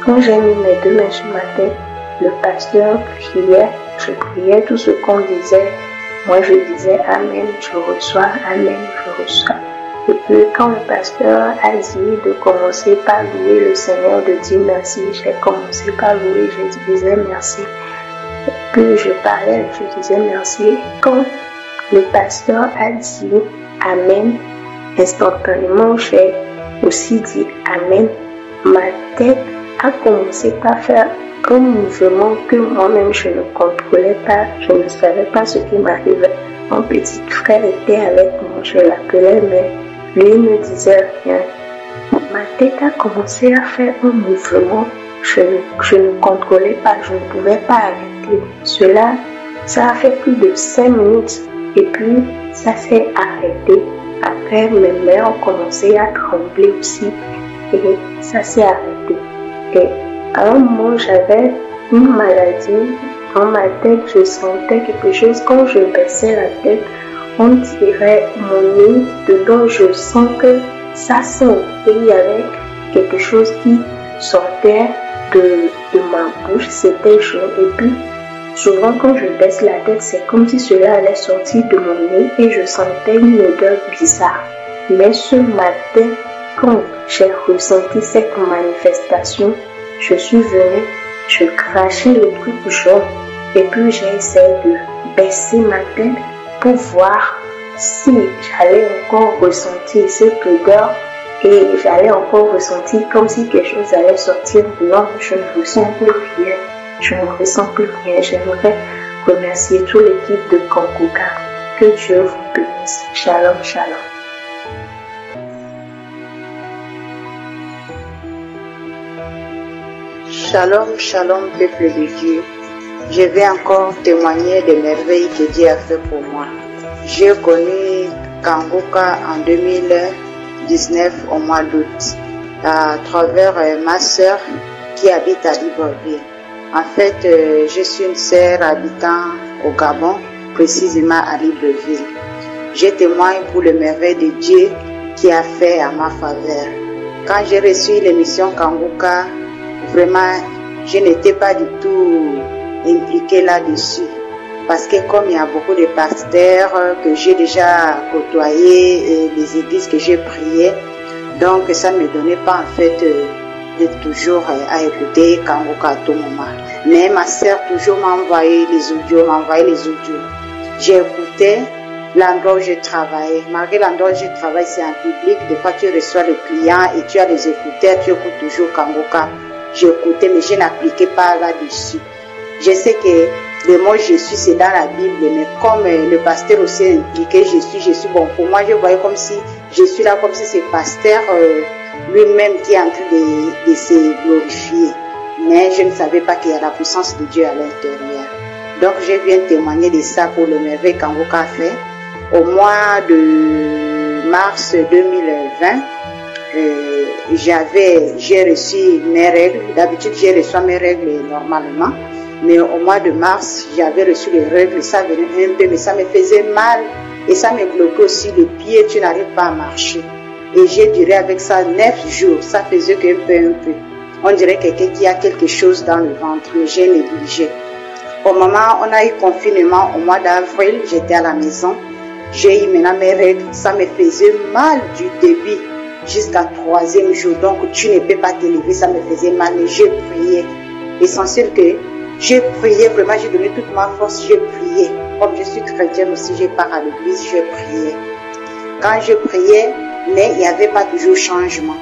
Quand j'ai mis mes deux mains sur ma tête, le pasteur priait, je priais tout ce qu'on disait. Moi je disais Amen, je reçois, Amen, je reçois. Et puis quand le pasteur a dit de commencer par louer le Seigneur, de dire merci, j'ai commencé par louer, je disais merci. Et puis je parlais, je disais merci. Et quand le pasteur a dit Amen, instantanément j'ai aussi dit Amen. Ma tête a commencé par faire un mouvement que moi-même je ne contrôlais pas, je ne savais pas ce qui m'arrivait. Mon petit frère était avec moi, je l'appelais, mais lui ne disait rien. Ma tête a commencé à faire un mouvement, je ne contrôlais pas, je ne pouvais pas arrêter. Cela, ça a fait plus de 5 minutes et puis ça s'est arrêté. Après, mes mains ont commencé à trembler aussi et ça s'est arrêté. Et à un moment, j'avais une maladie dans ma tête, je sentais quelque chose. Quand je baissais la tête, on tirait mon nez dedans, je sens que ça sent. Et il y avait quelque chose qui sortait de ma bouche, c'était jaune. Et puis, souvent quand je baisse la tête, c'est comme si cela allait sortir de mon nez et je sentais une odeur bizarre. Mais ce matin, quand j'ai ressenti cette manifestation, je suis venue, je crachais le truc jaune et puis j'ai essayé de baisser ma tête pour voir si j'allais encore ressentir cette odeur et j'allais encore ressentir comme si quelque chose allait sortir. Non, je ne ressens plus rien. Je ne ressens plus rien. J'aimerais remercier toute l'équipe de Kanguka. Que Dieu vous bénisse. Shalom, shalom. Shalom, shalom, peuple de Dieu. Je vais encore témoigner des merveilles que Dieu a fait pour moi. J'ai connu Kanguka en 2019 au mois d'août à travers ma sœur qui habite à Libreville. En fait, je suis une sœur habitant au Gabon, précisément à Libreville. Je témoigne pour le merveille de Dieu qui a fait à ma faveur. Quand j'ai reçu l'émission Kanguka, vraiment, je n'étais pas du tout impliquée là-dessus. Parce que comme il y a beaucoup de pasteurs que j'ai déjà côtoyés et des églises que j'ai priées, donc ça ne me donnait pas en fait de toujours à écouter Kanguka à tout moment. Mais ma sœur toujours m'a envoyé les audios, J'ai écouté l'endroit où je travaillais. Malgré l'endroit où je travaille, c'est en public. Des fois, tu reçois les clients et tu as les écouteurs, tu écoutes toujours Kanguka. J'écoutais, mais je n'appliquais pas là-dessus. Je sais que le mot je suis, c'est dans la Bible, mais comme le pasteur aussi impliqué, je suis bon. Pour moi, je voyais comme si je suis là, comme si c'est le pasteur lui-même qui est en train de se glorifier. Mais je ne savais pas qu'il y a la puissance de Dieu à l'intérieur. Donc, je viens témoigner de ça pour le merveille Kanguka a fait. Au mois de mars 2020, j'ai reçu mes règles. D'habitude, j'ai reçu mes règles normalement. Mais au mois de mars, j'avais reçu les règles. Ça venait un peu, mais ça me faisait mal. Et ça me bloquait aussi les pieds. Tu n'arrives pas à marcher. Et j'ai duré avec ça 9 jours. Ça faisait qu'un peu. On dirait quelqu'un qui a quelque chose dans le ventre. Mais j'ai négligé. Au moment où on a eu confinement, au mois d'avril, j'étais à la maison. J'ai eu maintenant mes règles. Ça me faisait mal du début jusqu'à 3e jour. Donc, tu ne peux pas te lever. Ça me faisait mal. Mais j'ai prié. Essentiel que j'ai prié. Vraiment, j'ai donné toute ma force. J'ai prié. Comme je suis chrétienne aussi, je pars à l'église. J'ai prié. Quand je priais, mais il n'y avait pas toujours changement.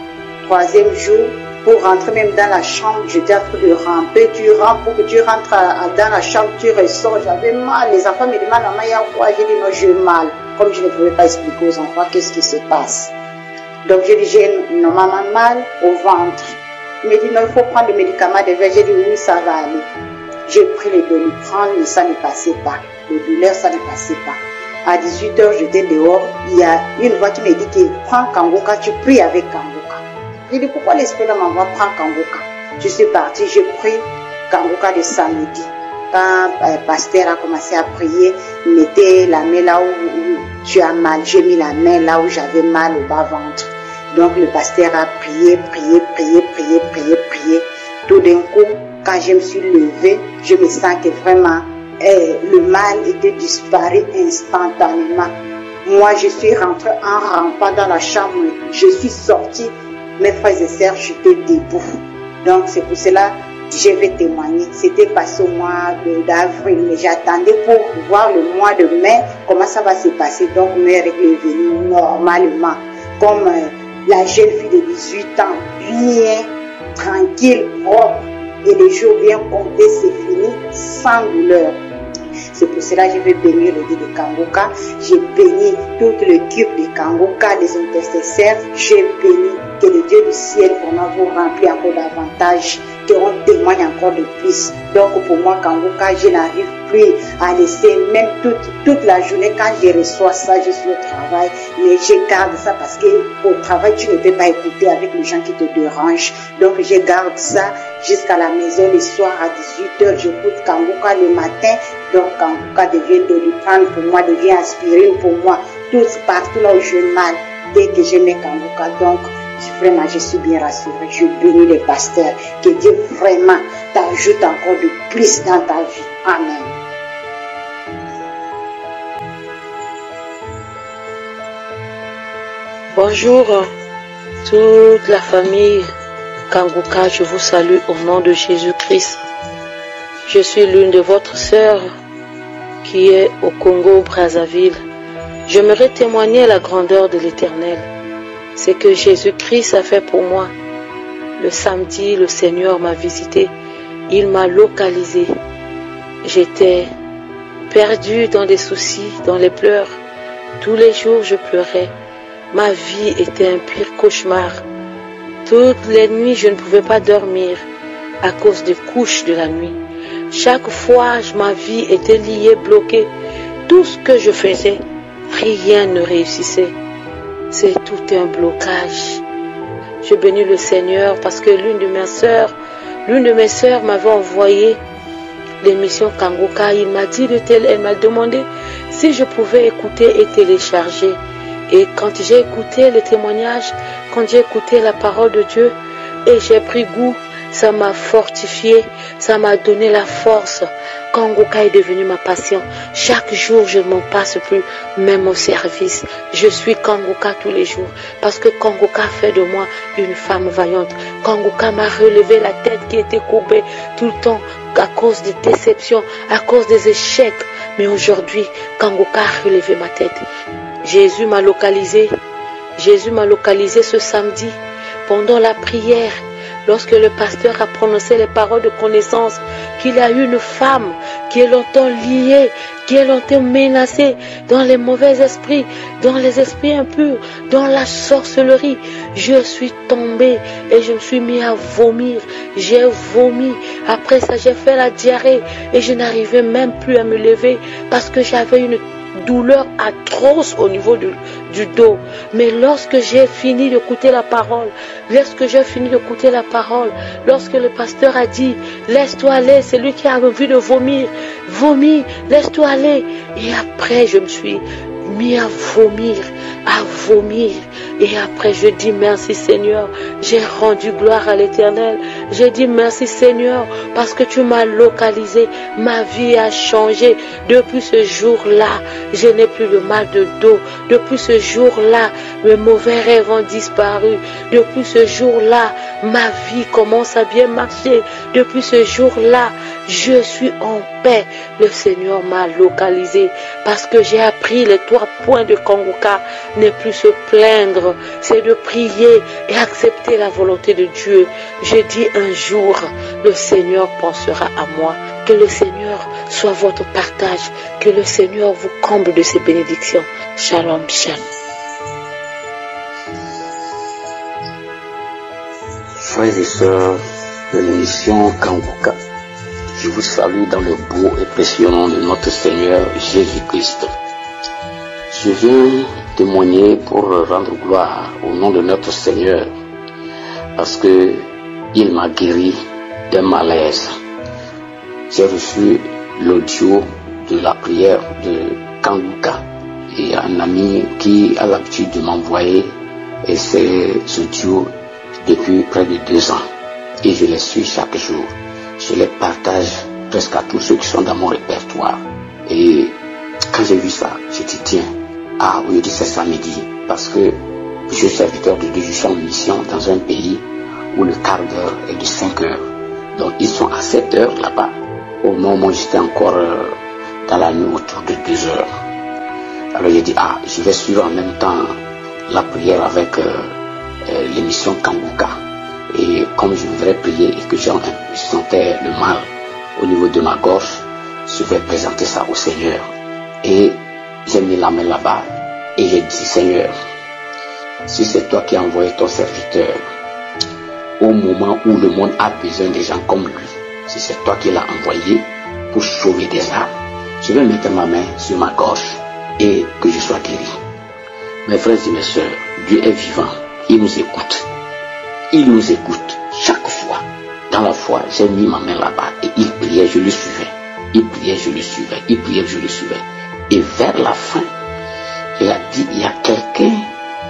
3e jour, Pour rentrer même dans la chambre, j'étais en train de ramper. Tu rampes pour que tu rentres dans la chambre, tu ressors. J'avais mal. Les enfants me demandent, maman, il y a quoi? J'ai dit, non, j'ai mal. Comme je ne pouvais pas expliquer aux enfants qu'est-ce qui se passe. Donc, j'ai dit, j'ai normalement mal au ventre. Il me dit, non, il faut prendre le médicament de verre. J'ai dit, oui, ça va aller. J'ai pris les Doliprane, mais ça ne passait pas. Le douleur, ça ne passait pas. À 18h, j'étais dehors. Il y a une voix qui me dit que prends Kangoka, tu pries avec Kangoka. J'ai dit, pourquoi l'esprit m'envoie prendre Kangoka? Je suis partie, j'ai pris Kangoka le samedi. Quand le pasteur a commencé à prier, il mettait la main là où tu as mal. J'ai mis la main là où j'avais mal au bas-ventre. Donc le pasteur a prié. Tout d'un coup, quand je me suis levée, je me sens que vraiment le mal était disparu instantanément. Moi, je suis rentrée en rampant dans la chambre. Je suis sortie. Mes frères et sœurs, j'étais debout. Donc, c'est pour cela que je vais témoigner. C'était passé au mois d'avril, mais j'attendais pour voir le mois de mai, comment ça va se passer. Donc, mes règles est venue normalement. Comme la jeune fille de 18 ans, bien tranquille, propre, et les jours bien comptés, c'est fini, sans douleur. C'est pour cela que je vais bénir le Dieu de Kangoka. J'ai béni toute l'équipe de Kangoka, les intercesseurs. J'ai béni que le Dieu du ciel vraiment vous remplit encore davantage, qu'on témoigne encore de plus. Donc pour moi, Kangoka, je n'arrive plus à laisser, même toute la journée, quand je reçois ça, je suis au travail, mais je garde ça parce qu'au travail, tu ne peux pas écouter avec les gens qui te dérangent. Donc je garde ça jusqu'à la maison le soir à 18h. J'écoute Kangoka le matin. Donc Kangoka devient Doliprane pour moi, devient aspirine pour moi. Tout partout là où j'ai mal, dès que je mets Kangoka, donc vraiment je suis bien rassurée. Je bénis les pasteurs. Que Dieu vraiment t'ajoute encore de plus dans ta vie. Amen. Bonjour toute la famille Kangoka, je vous salue au nom de Jésus-Christ. Je suis l'une de votre sœur qui est au Congo-Brazzaville. J'aimerais témoigner la grandeur de l'Éternel. C'est que Jésus-Christ a fait pour moi. Le samedi, le Seigneur m'a visité. Il m'a localisé. J'étais perdue dans des soucis, dans les pleurs. Tous les jours, je pleurais. Ma vie était un pire cauchemar. Toutes les nuits, je ne pouvais pas dormir à cause des couches de la nuit. Chaque fois, ma vie était liée, bloquée. Tout ce que je faisais, rien ne réussissait. C'est tout un blocage. Je bénis le Seigneur parce que l'une de mes sœurs m'avait envoyé l'émission Kangoka. Elle m'a demandé si je pouvais écouter et télécharger. Et quand j'ai écouté le témoignage, quand j'ai écouté la parole de Dieu, et j'ai pris goût, ça m'a fortifié, ça m'a donné la force. Kangoka est devenu ma passion. Chaque jour, je ne m'en passe plus, même au service. Je suis Kangoka tous les jours, parce que Kangoka fait de moi une femme vaillante. Kangoka m'a relevé la tête qui était courbée tout le temps à cause des déceptions, à cause des échecs. Mais aujourd'hui, Kangoka a relevé ma tête. Jésus m'a localisé ce samedi pendant la prière. Lorsque le pasteur a prononcé les paroles de connaissance, qu'il y a eu une femme qui est longtemps liée, qui est longtemps menacée dans les mauvais esprits, dans les esprits impurs, dans la sorcellerie. Je suis tombée et je me suis mis à vomir. J'ai vomi. Après ça, j'ai fait la diarrhée et je n'arrivais même plus à me lever parce que j'avais une douleur atroce au niveau du dos. Mais lorsque j'ai fini d'écouter la parole, lorsque le pasteur a dit, laisse-toi aller, c'est lui qui a envie de vomir, vomis, laisse-toi aller. Et après, je me suis mis à vomir. Et après, je dis merci Seigneur. J'ai rendu gloire à l'Éternel. J'ai dit merci Seigneur parce que tu m'as localisé. Ma vie a changé. Depuis ce jour-là, je n'ai plus de mal de dos. Depuis ce jour-là, mes mauvais rêves ont disparu. Depuis ce jour-là, ma vie commence à bien marcher. Depuis ce jour-là, je suis en paix. Le Seigneur m'a localisé parce que j'ai appris les 3 points de Kangoka. Ne plus se plaindre, vivre, c'est de prier et accepter la volonté de Dieu. Je dis un jour, le Seigneur pensera à moi. Que le Seigneur soit votre partage. Que le Seigneur vous comble de ses bénédictions. Shalom, shalom. Frères et sœurs de l'émission Kanguka, je vous salue dans le beau et précieux nom de notre Seigneur Jésus-Christ. Je viens témoigner pour rendre gloire au nom de notre Seigneur parce que il m'a guéri d'un malaise. J'ai reçu l'audio de la prière de Kanguka et un ami qui a l'habitude de m'envoyer ces audios depuis près de 2 ans et je les suis chaque jour. Je les partage presque à tous ceux qui sont dans mon répertoire. Et quand j'ai vu ça, je dis tiens, oui, c'est samedi, parce que je suis serviteur de Dieu, je suis en mission dans un pays où le quart d'heure est de 5 heures. Donc ils sont à 7 heures là-bas. Au moment où j'étais encore dans la nuit autour de 2 heures. Alors j'ai dit je vais suivre en même temps la prière avec l'émission Kanguka. Et comme je voudrais prier et que je sentais le mal au niveau de ma gorge, je vais présenter ça au Seigneur. Et j'ai mis la main là-bas et j'ai dit Seigneur, si c'est toi qui as envoyé ton serviteur au moment où le monde a besoin des gens comme lui, si c'est toi qui l'as envoyé pour sauver des âmes, je vais mettre ma main sur ma gorge et que je sois guéri. Mes frères et mes sœurs, Dieu est vivant, il nous écoute. Il nous écoute chaque fois. Dans la foi, j'ai mis ma main là-bas et il priait, je le suivais. Il priait, je le suivais. Il priait, je le suivais. Et vers la fin, il a dit, il y a quelqu'un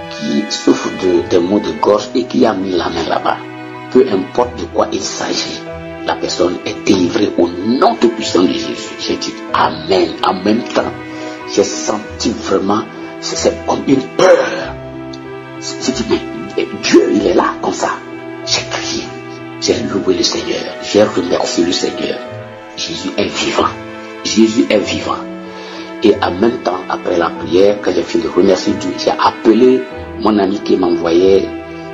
qui souffre de maux de gorge et qui a mis la main là-bas. Peu importe de quoi il s'agit, la personne est délivrée au nom tout puissant de Jésus. J'ai dit Amen. En même temps, j'ai senti vraiment, c'est comme une peur. J'ai dit, mais Dieu, il est là, comme ça. J'ai crié, j'ai loué le Seigneur, j'ai remercié le Seigneur. Jésus est vivant. Jésus est vivant. Et en même temps, après la prière, quand j'ai fini de remercier Dieu, j'ai appelé mon ami qui m'envoyait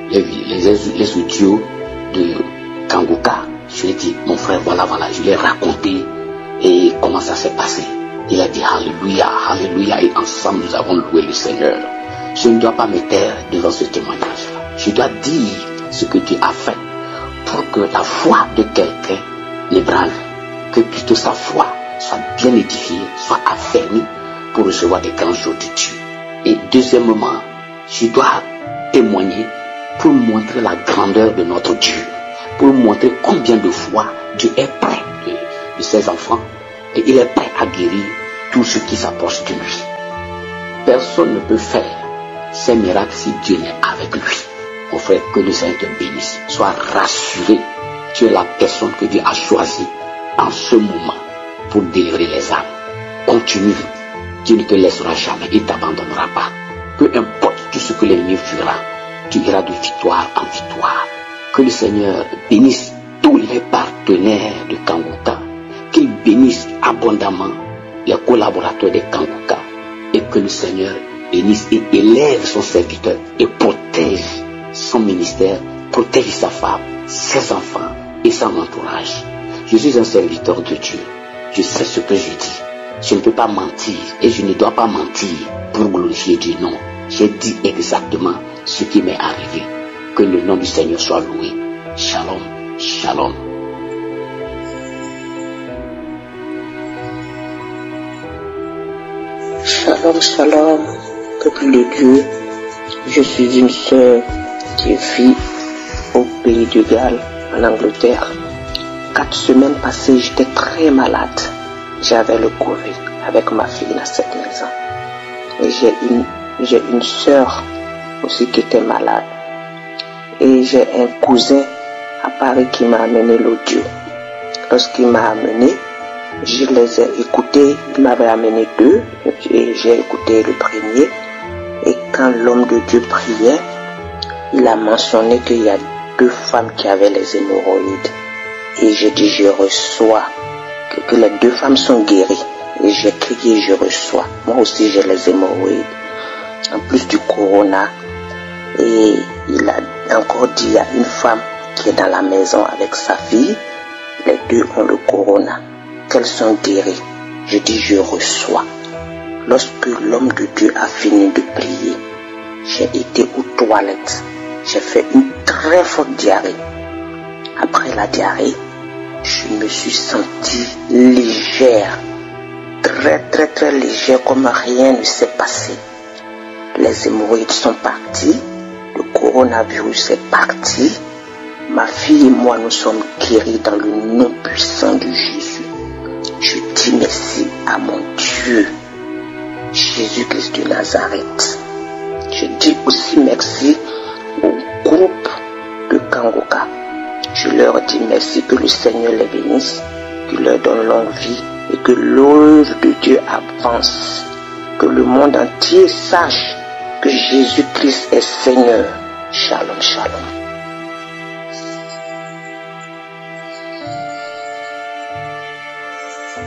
les audios de Kanguka. Je lui ai dit, mon frère, voilà, je lui ai raconté et comment ça s'est passé. Il a dit, Alléluia, Alléluia, et ensemble nous avons loué le Seigneur. Je ne dois pas me taire devant ce témoignage-là. Je dois dire ce que Dieu a fait pour que la foi de quelqu'un n'ébranle, que plutôt sa foi soit bien édifiée, soit affermie pour recevoir des grands jours de Dieu. Et deuxièmement, je dois témoigner pour montrer la grandeur de notre Dieu, pour montrer combien de fois Dieu est près de ses enfants et il est prêt à guérir tout ce qui s'approche de lui. Personne ne peut faire ces miracles si Dieu n'est avec lui. Mon frère, que le Seigneur te bénisse. Sois rassuré. Tu es la personne que Dieu a choisie en ce moment pour délivrer les âmes. Continue. Dieu ne te laissera jamais. Il ne t'abandonnera pas. Peu importe tout ce que l'ennemi fera, tu iras de victoire en victoire. Que le Seigneur bénisse tous les partenaires de Kanguka. Qu'il bénisse abondamment les collaborateurs de Kanguka. Et que le Seigneur bénisse et élève son serviteur et protège son ministère, protège sa femme, ses enfants et son entourage. Je suis un serviteur de Dieu. Je sais ce que je dis. Je ne peux pas mentir et je ne dois pas mentir pour glorifier Dieu. Non, j'ai dit exactement ce qui m'est arrivé. Que le nom du Seigneur soit loué. Shalom, shalom. Shalom, shalom, peuple de Dieu. Je suis une sœur qui vit au pays du Galles, en Angleterre. 4 semaines passées, j'étais très malade. J'avais le Covid avec ma fille dans cette maison. Et j'ai une sœur aussi qui était malade. Et j'ai un cousin à Paris qui m'a amené l'audio. Lorsqu'il m'a amené, je les ai écoutés. Il m'avait amené 2 et j'ai écouté le premier. Et quand l'homme de Dieu priait, il a mentionné qu'il y a 2 femmes qui avaient les hémorroïdes. Et j'ai dit, je reçois, que les 2 femmes sont guéries. Et j'ai crié, je reçois. Moi aussi, j'ai les hémorroïdes. En plus du corona, Et il a encore dit à une femme qui est dans la maison avec sa fille, les deux ont le corona, qu'elles sont guéries. Je dis je reçois. Lorsque l'homme de Dieu a fini de prier, j'ai été aux toilettes. J'ai fait une très forte diarrhée. Après la diarrhée, je me suis sentie légère. Très très très légère, comme rien ne s'est passé. Les hémorroïdes sont parties. Le coronavirus est parti. Ma fille et moi, nous sommes guéris dans le nom puissant de Jésus. Je dis merci à mon Dieu, Jésus-Christ de Nazareth. Je dis aussi merci au groupe de Kangoka. Je leur dis merci, que le Seigneur les bénisse, qu'il leur donne longue vie et que l'œuvre de Dieu avance. Que le monde entier sache que Jésus-Christ est Seigneur. Shalom, shalom.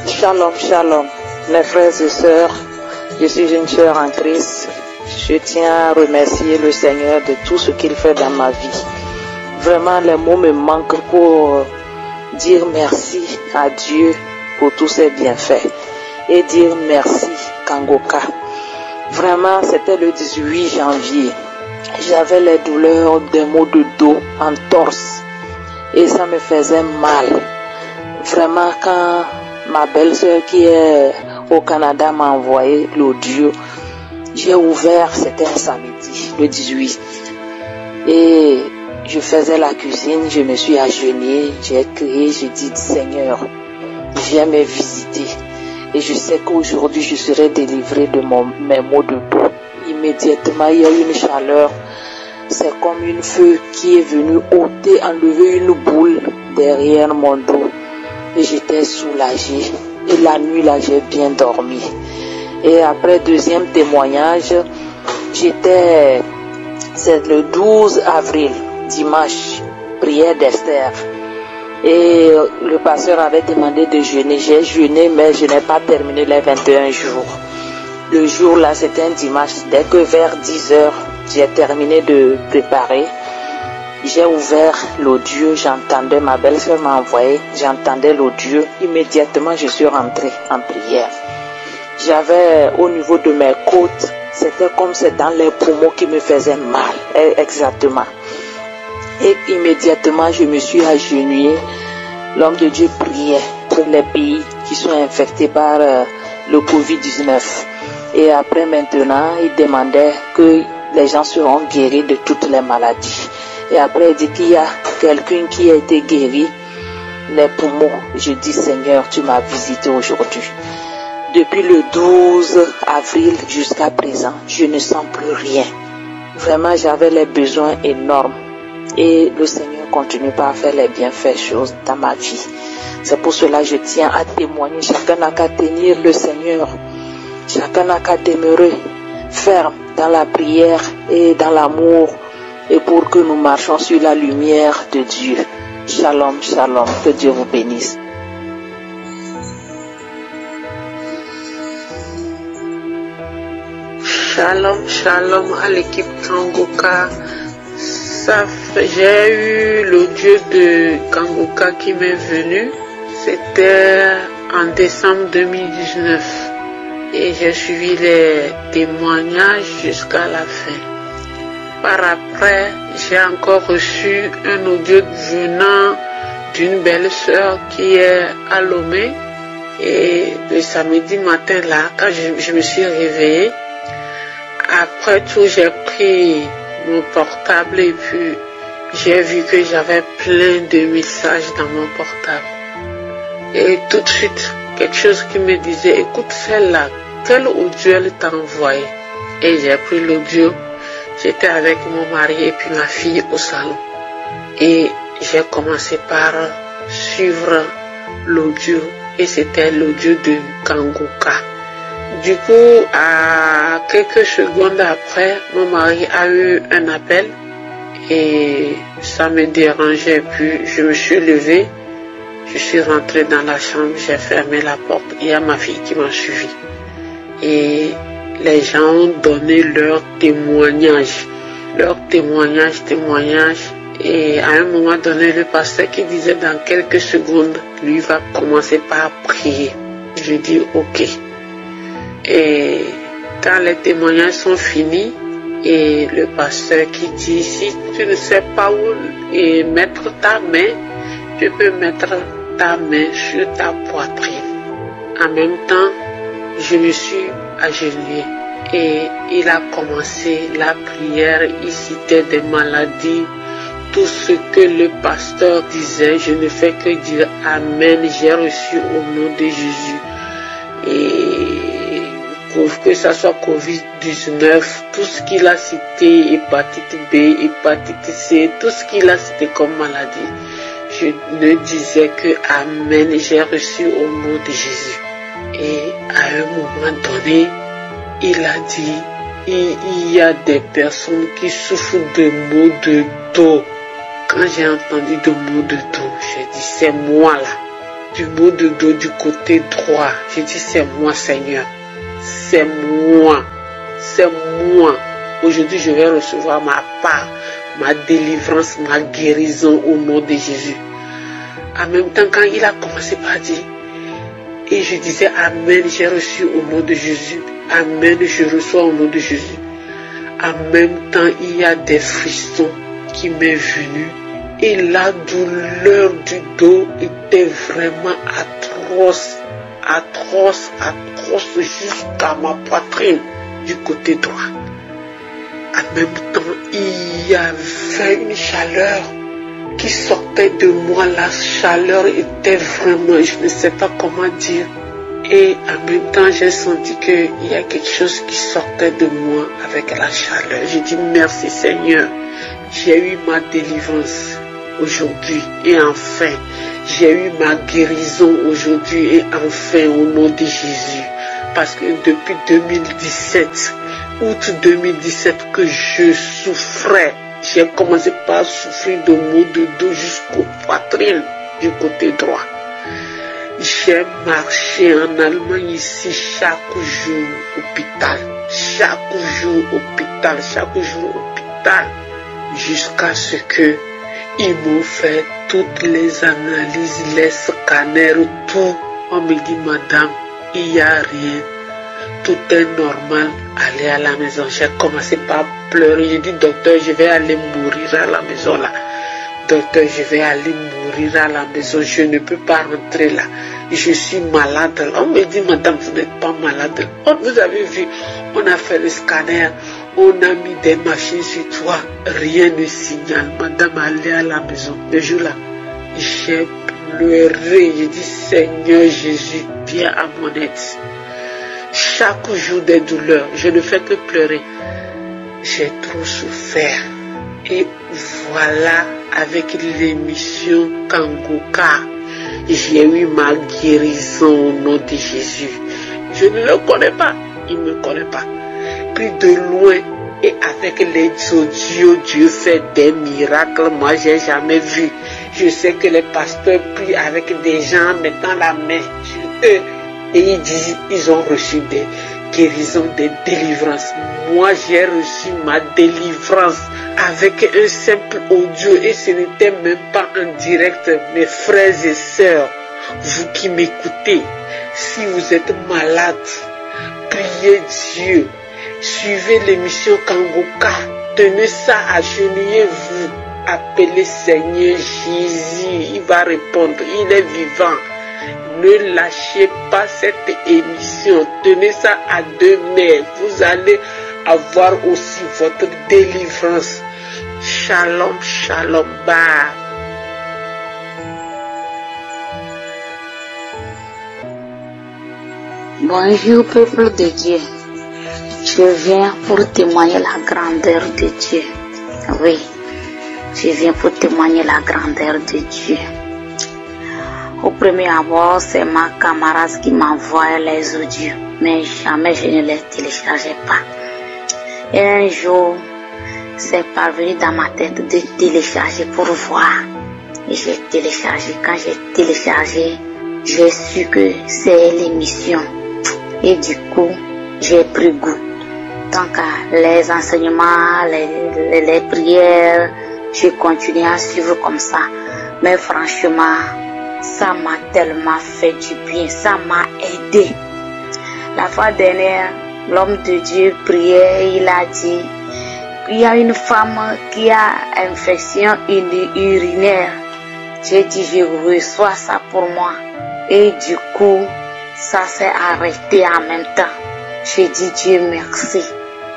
Shalom, shalom. Mes frères et sœurs, je suis une sœur en Christ. Je tiens à remercier le Seigneur de tout ce qu'il fait dans ma vie. Vraiment, les mots me manquent pour dire merci à Dieu pour tous ses bienfaits. Et dire merci, Kangoka. Vraiment, c'était le 18 janvier. J'avais les douleurs des maux de dos en torse. Et ça me faisait mal. Vraiment, quand ma belle-sœur qui est au Canada m'a envoyé l'audio, j'ai ouvert, c'était un samedi, le 18. Et je faisais la cuisine, je me suis agenouillée, j'ai crié, j'ai dit Seigneur, viens me visiter. Et je sais qu'aujourd'hui je serai délivrée de mes maux de dos. Immédiatement, il y a eu une chaleur. C'est comme une feu qui est venue ôter, enlever une boule derrière mon dos. Et j'étais soulagée. Et la nuit là, j'ai bien dormi. Et après, deuxième témoignage, c'est le 12 avril, dimanche, prière d'Esther. Et le pasteur avait demandé de jeûner. J'ai jeûné, mais je n'ai pas terminé les 21 jours. Le jour là, c'était un dimanche. Dès que vers 10 heures, j'ai terminé de préparer. J'ai ouvert l'audio, j'entendais, ma belle-sœur m'a envoyé, j'entendais l'audio. Immédiatement, je suis rentrée en prière. J'avais au niveau de mes côtes, c'était comme c'est dans les poumons qui me faisaient mal, exactement. Et immédiatement, je me suis agenouillée. L'homme de Dieu priait pour les pays qui sont infectés par le Covid-19. Et après maintenant, il demandait que les gens seront guéris de toutes les maladies. Et après, il dit qu'il y a quelqu'un qui a été guéri, les poumons. Je dis, Seigneur, tu m'as visité aujourd'hui. Depuis le 12 avril jusqu'à présent, je ne sens plus rien. Vraiment, j'avais les besoins énormes. Et le Seigneur continue par faire les bienfaits choses dans ma vie. C'est pour cela que je tiens à témoigner. Chacun n'a qu'à tenir le Seigneur. Chacun n'a qu'à demeurer ferme dans la prière et dans l'amour. Et pour que nous marchions sur la lumière de Dieu. Shalom, shalom. Que Dieu vous bénisse. Shalom, shalom à l'équipe Kangoka. J'ai eu l'audio de Kangoka qui m'est venu. C'était en décembre 2019. Et j'ai suivi les témoignages jusqu'à la fin. Par après, j'ai encore reçu un audio venant d'une belle-sœur qui est à Lomé. Et le samedi matin là, quand je me suis réveillée, après tout, j'ai pris mon portable et puis j'ai vu que j'avais plein de messages dans mon portable. Et tout de suite, quelque chose qui me disait, écoute celle-là, quel audio elle t'a envoyé? Et j'ai pris l'audio. J'étais avec mon mari et puis ma fille au salon. Et j'ai commencé par suivre l'audio. Et c'était l'audio de Kangoka. Du coup, à quelques secondes après, mon mari a eu un appel. Et ça me dérangeait. Puis je me suis levée. Je suis rentrée dans la chambre. J'ai fermé la porte. Il y a ma fille qui m'a suivie. Et les gens ont donné leur témoignage. leur témoignage. Et à un moment donné, le pasteur qui disait dans quelques secondes, lui va commencer par prier. Je dis ok. Et quand les témoignages sont finis, et le pasteur qui dit, si tu ne sais pas où mettre ta main, tu peux mettre ta main sur ta poitrine. En même temps, je me suis agenouillée et il a commencé la prière. Il citait des maladies, tout ce que le pasteur disait. Je ne fais que dire Amen, j'ai reçu au nom de Jésus. Et que ce soit Covid-19, tout ce qu'il a cité, hépatite B, hépatite C, tout ce qu'il a cité comme maladie, je ne disais que Amen, j'ai reçu au nom de Jésus. Et à un moment donné, il a dit, il y a des personnes qui souffrent de maux de dos. Quand j'ai entendu de maux de dos, j'ai dit, c'est moi là. Du maux de dos du côté droit. J'ai dit, c'est moi, Seigneur. C'est moi. C'est moi. Aujourd'hui, je vais recevoir ma part, ma délivrance, ma guérison au nom de Jésus. En même temps, quand il a commencé par dire, et je disais Amen, j'ai reçu au nom de Jésus. Amen, je reçois au nom de Jésus. En même temps, il y a des frissons qui m'est venu. Et la douleur du dos était vraiment atroce, jusqu'à ma poitrine du côté droit. En même temps, il y avait une chaleur qui sortait de moi. La chaleur était vraiment, je ne sais pas comment dire. Et en même temps, j'ai senti qu'il y a quelque chose qui sortait de moi avec la chaleur. J'ai dit merci Seigneur. J'ai eu ma délivrance aujourd'hui et enfin, j'ai eu ma guérison aujourd'hui et enfin au nom de Jésus. Parce que depuis 2017, août 2017 que je souffrais, j'ai commencé par souffrir de maux de dos jusqu'aux poitrines du côté droit. J'ai marché en Allemagne ici chaque jour hôpital, jusqu'à ce que ils m'ont fait toutes les analyses, les scanners, tout. On me dit madame, il n'y a rien, tout est normal, allez à la maison. J'ai commencé par pleurer, j'ai dit docteur, je vais aller mourir à la maison là. Docteur, je vais aller mourir à la maison, je ne peux pas rentrer là. Je suis malade là. On me dit madame, vous n'êtes pas malade. Oh, vous avez vu, on a fait le scanner, on a mis des machines sur toi, rien ne signale. Madame, allez à la maison. Le jour là, j'ai pleuré, j'ai dit Seigneur Jésus, viens à mon aide. Chaque jour des douleurs, je ne fais que pleurer. J'ai trop souffert. Et voilà, avec l'émission Kanguka, j'ai eu ma guérison au nom de Jésus. Je ne le connais pas, il ne me connaît pas. Plus de loin et avec les audios, Dieu fait des miracles. Moi, j'ai jamais vu. Je sais que les pasteurs prient avec des gens mettant la main sur eux et ils disent ils ont reçu des guérisons, des délivrances. Moi, j'ai reçu ma délivrance avec un simple audio et ce n'était même pas en direct. Mes frères et sœurs, vous qui m'écoutez, si vous êtes malade, priez Dieu. Suivez l'émission Kanguka. Tenez ça, agenouillez-vous. Appelez Seigneur Jésus. Il va répondre. Il est vivant. Ne lâchez pas cette émission. Tenez ça à deux mains. Vous allez avoir aussi votre délivrance. Shalom, shalom, bye. Bonjour peuple de Dieu. Je viens pour témoigner la grandeur de Dieu. Oui, je viens pour témoigner la grandeur de Dieu. Au premier abord, c'est ma camarade qui m'envoie les audios, mais jamais je ne les téléchargeais pas. Et un jour, c'est parvenu dans ma tête de télécharger pour voir. Et j'ai téléchargé. Quand j'ai téléchargé, j'ai su que c'est l'émission. Et du coup, j'ai pris goût. Donc, les enseignements, les prières, j'ai continué à suivre comme ça. Mais franchement, ça m'a tellement fait du bien, ça m'a aidé. La fois dernière, l'homme de Dieu priait, il a dit, il y a une femme qui a infection urinaire. J'ai dit, je reçois ça pour moi. Et du coup, ça s'est arrêté en même temps. J'ai dit, Dieu merci.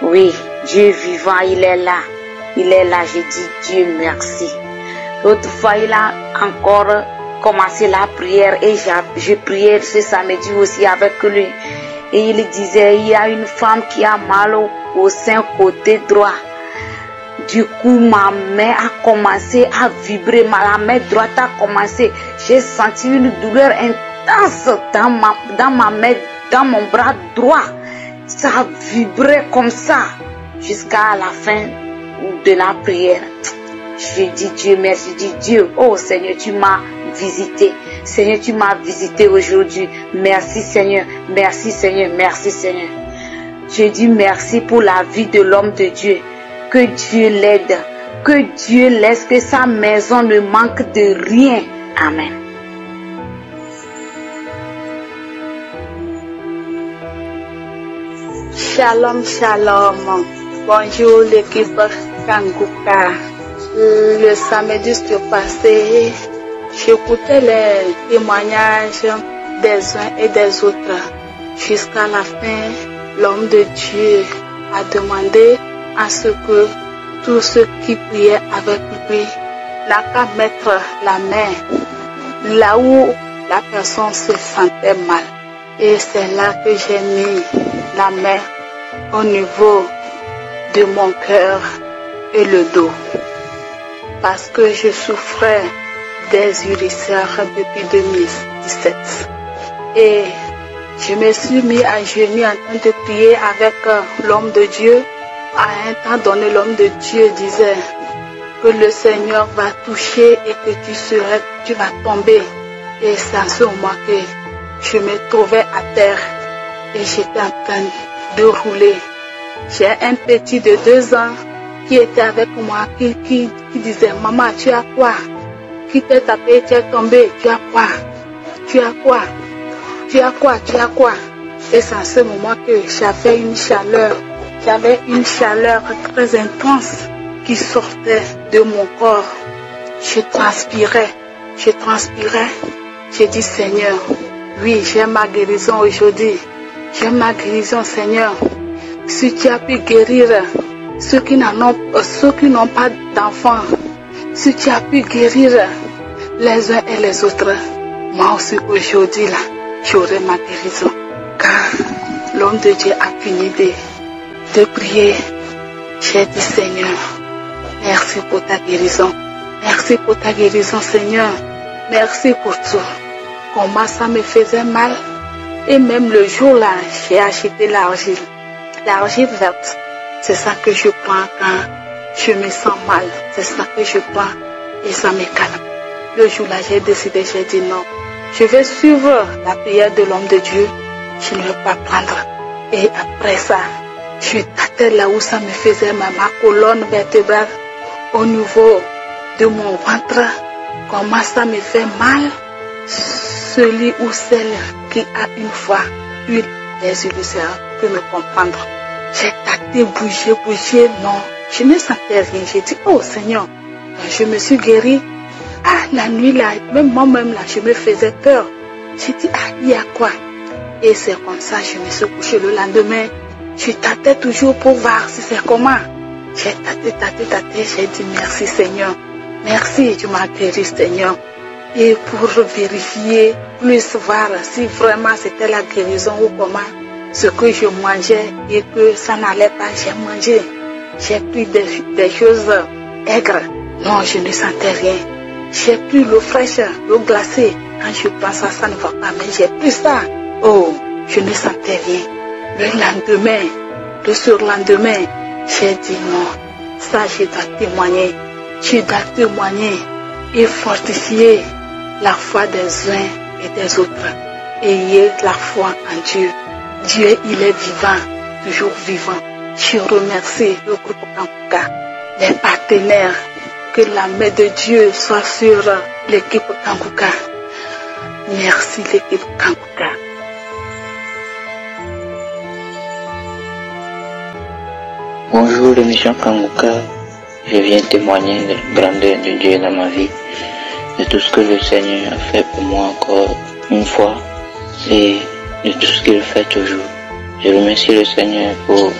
Oui, Dieu vivant, il est là. Il est là, j'ai dit, Dieu merci. L'autre fois, il a encore commencé la prière et j'ai prié ce samedi aussi avec lui. Et il disait, il y a une femme qui a mal au sein côté droit. Du coup, ma main a commencé à vibrer, la main droite a commencé. J'ai senti une douleur intense dans ma main, dans mon bras droit. Ça vibrait comme ça jusqu'à la fin de la prière. Je dis Dieu merci, je dis Dieu, oh Seigneur, tu m'as visité. Seigneur, tu m'as visité aujourd'hui. Merci Seigneur, merci Seigneur, merci Seigneur. Je dis merci pour la vie de l'homme de Dieu. Que Dieu l'aide, que Dieu laisse que sa maison ne manque de rien. Amen. Shalom, shalom. Bonjour l'équipe Kanguka. Le samedi passé, j'écoutais les témoignages des uns et des autres. Jusqu'à la fin, l'homme de Dieu a demandé à ce que tous ceux qui priaient avec lui n'a qu'à mettre la main là où la personne se sentait mal. Et c'est là que j'ai mis la main au niveau de mon cœur et le dos. Parce que je souffrais des ulcères depuis 2017. Et je me suis mis à genoux en train de prier avec l'homme de Dieu. À un temps donné, l'homme de Dieu disait que le Seigneur va toucher et que tu vas tomber. Et c'est en ce moment que je me trouvais à terre et j'étais en train de rouler. J'ai un petit de 2 ans qui était avec moi, qui disait, maman, tu as quoi? Qui t'a tapé, tu es tombé, tu as quoi? Tu as quoi? Tu as quoi? Tu as quoi? Et c'est en ce moment que j'avais une chaleur très intense qui sortait de mon corps. Je transpirais. J'ai dit, Seigneur, oui, j'ai ma guérison aujourd'hui. J'ai ma guérison, Seigneur. Si tu as pu guérir ceux qui n'ont pas d'enfants, si tu as pu guérir les uns et les autres, moi aussi aujourd'hui là, j'aurai ma guérison. Car l'homme de Dieu a fini de prier. J'ai dit, Seigneur, merci pour ta guérison. Merci pour ta guérison, Seigneur. Merci pour tout. Comment ça me faisait mal. Et même le jour là, j'ai acheté l'argile. L'argile verte. C'est ça que je prends quand je me sens mal. C'est ça que je prends et ça me calme. Le jour là, j'ai décidé, j'ai dit non. Je vais suivre la prière de l'homme de Dieu. Je ne vais pas prendre. Et après ça, je tâtais là où ça me faisait mal, ma colonne vertébrale, au niveau de mon ventre. Comment ça me fait mal. Celui ou celle qui a une fois eu les ulcères peut me comprendre. J'ai tâté, bougé, non. Je ne sentais rien. J'ai dit, oh Seigneur, je me suis guérie. Ah, la nuit là, même moi-même là, je me faisais peur. J'ai dit, ah, il y a quoi? Et c'est comme ça, je me suis couché le lendemain. Je tâtais toujours pour voir si c'est comment. J'ai tâté, j'ai dit merci Seigneur. Merci, tu m'as guéri Seigneur. Et pour vérifier, plus voir si vraiment c'était la guérison ou comment, ce que je mangeais et que ça n'allait pas, j'ai mangé. J'ai pris des choses aigres. Non, je ne sentais rien. J'ai pris l'eau fraîche, l'eau glacée. Quand je pense à ça, ne va pas, mais j'ai pris ça. Oh, je ne sentais rien. Le surlendemain, j'ai dit non. Ça, je dois témoigner. Je dois témoigner et fortifier la foi des uns et des autres. Ayez la foi en Dieu. Dieu, il est vivant, toujours vivant. Je remercie le groupe Kanguka, les partenaires. Que la main de Dieu soit sur l'équipe Kanguka. Merci l'équipe Kanguka. Bonjour l'émission Kanguka. Je viens témoigner de la grandeur de Dieu dans ma vie, de tout ce que le Seigneur a fait pour moi encore une fois et de tout ce qu'il fait toujours. Je remercie le Seigneur pour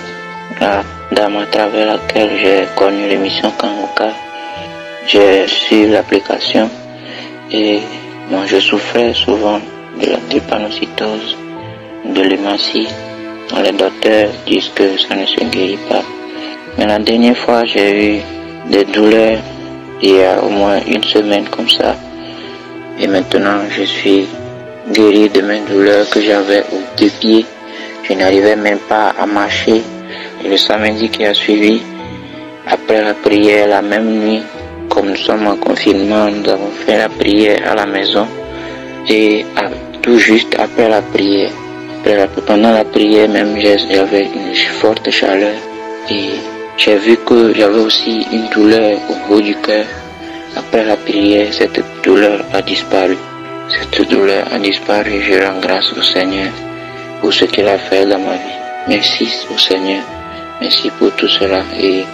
la dame à travers laquelle j'ai connu l'émission Kanguka. J'ai suivi l'application et moi je souffrais souvent de la drépanocytose, de l'hématie. Les docteurs disent que ça ne se guérit pas. Mais la dernière fois j'ai eu des douleurs il y a au moins une semaine comme ça. Et maintenant je suis guéri de mes douleurs que j'avais aux deux pieds. Je n'arrivais même pas à marcher. Et le samedi qui a suivi, après la prière, la même nuit, comme nous sommes en confinement, nous avons fait la prière à la maison. Et tout juste après la prière, pendant la prière même, j'avais une forte chaleur. Et j'ai vu que j'avais aussi une douleur au bout du cœur. Après la prière, cette douleur a disparu. Cette douleur a disparu. Je rends grâce au Seigneur pour ce qu'il a fait dans ma vie. Merci au Seigneur. Merci pour tout cela. Et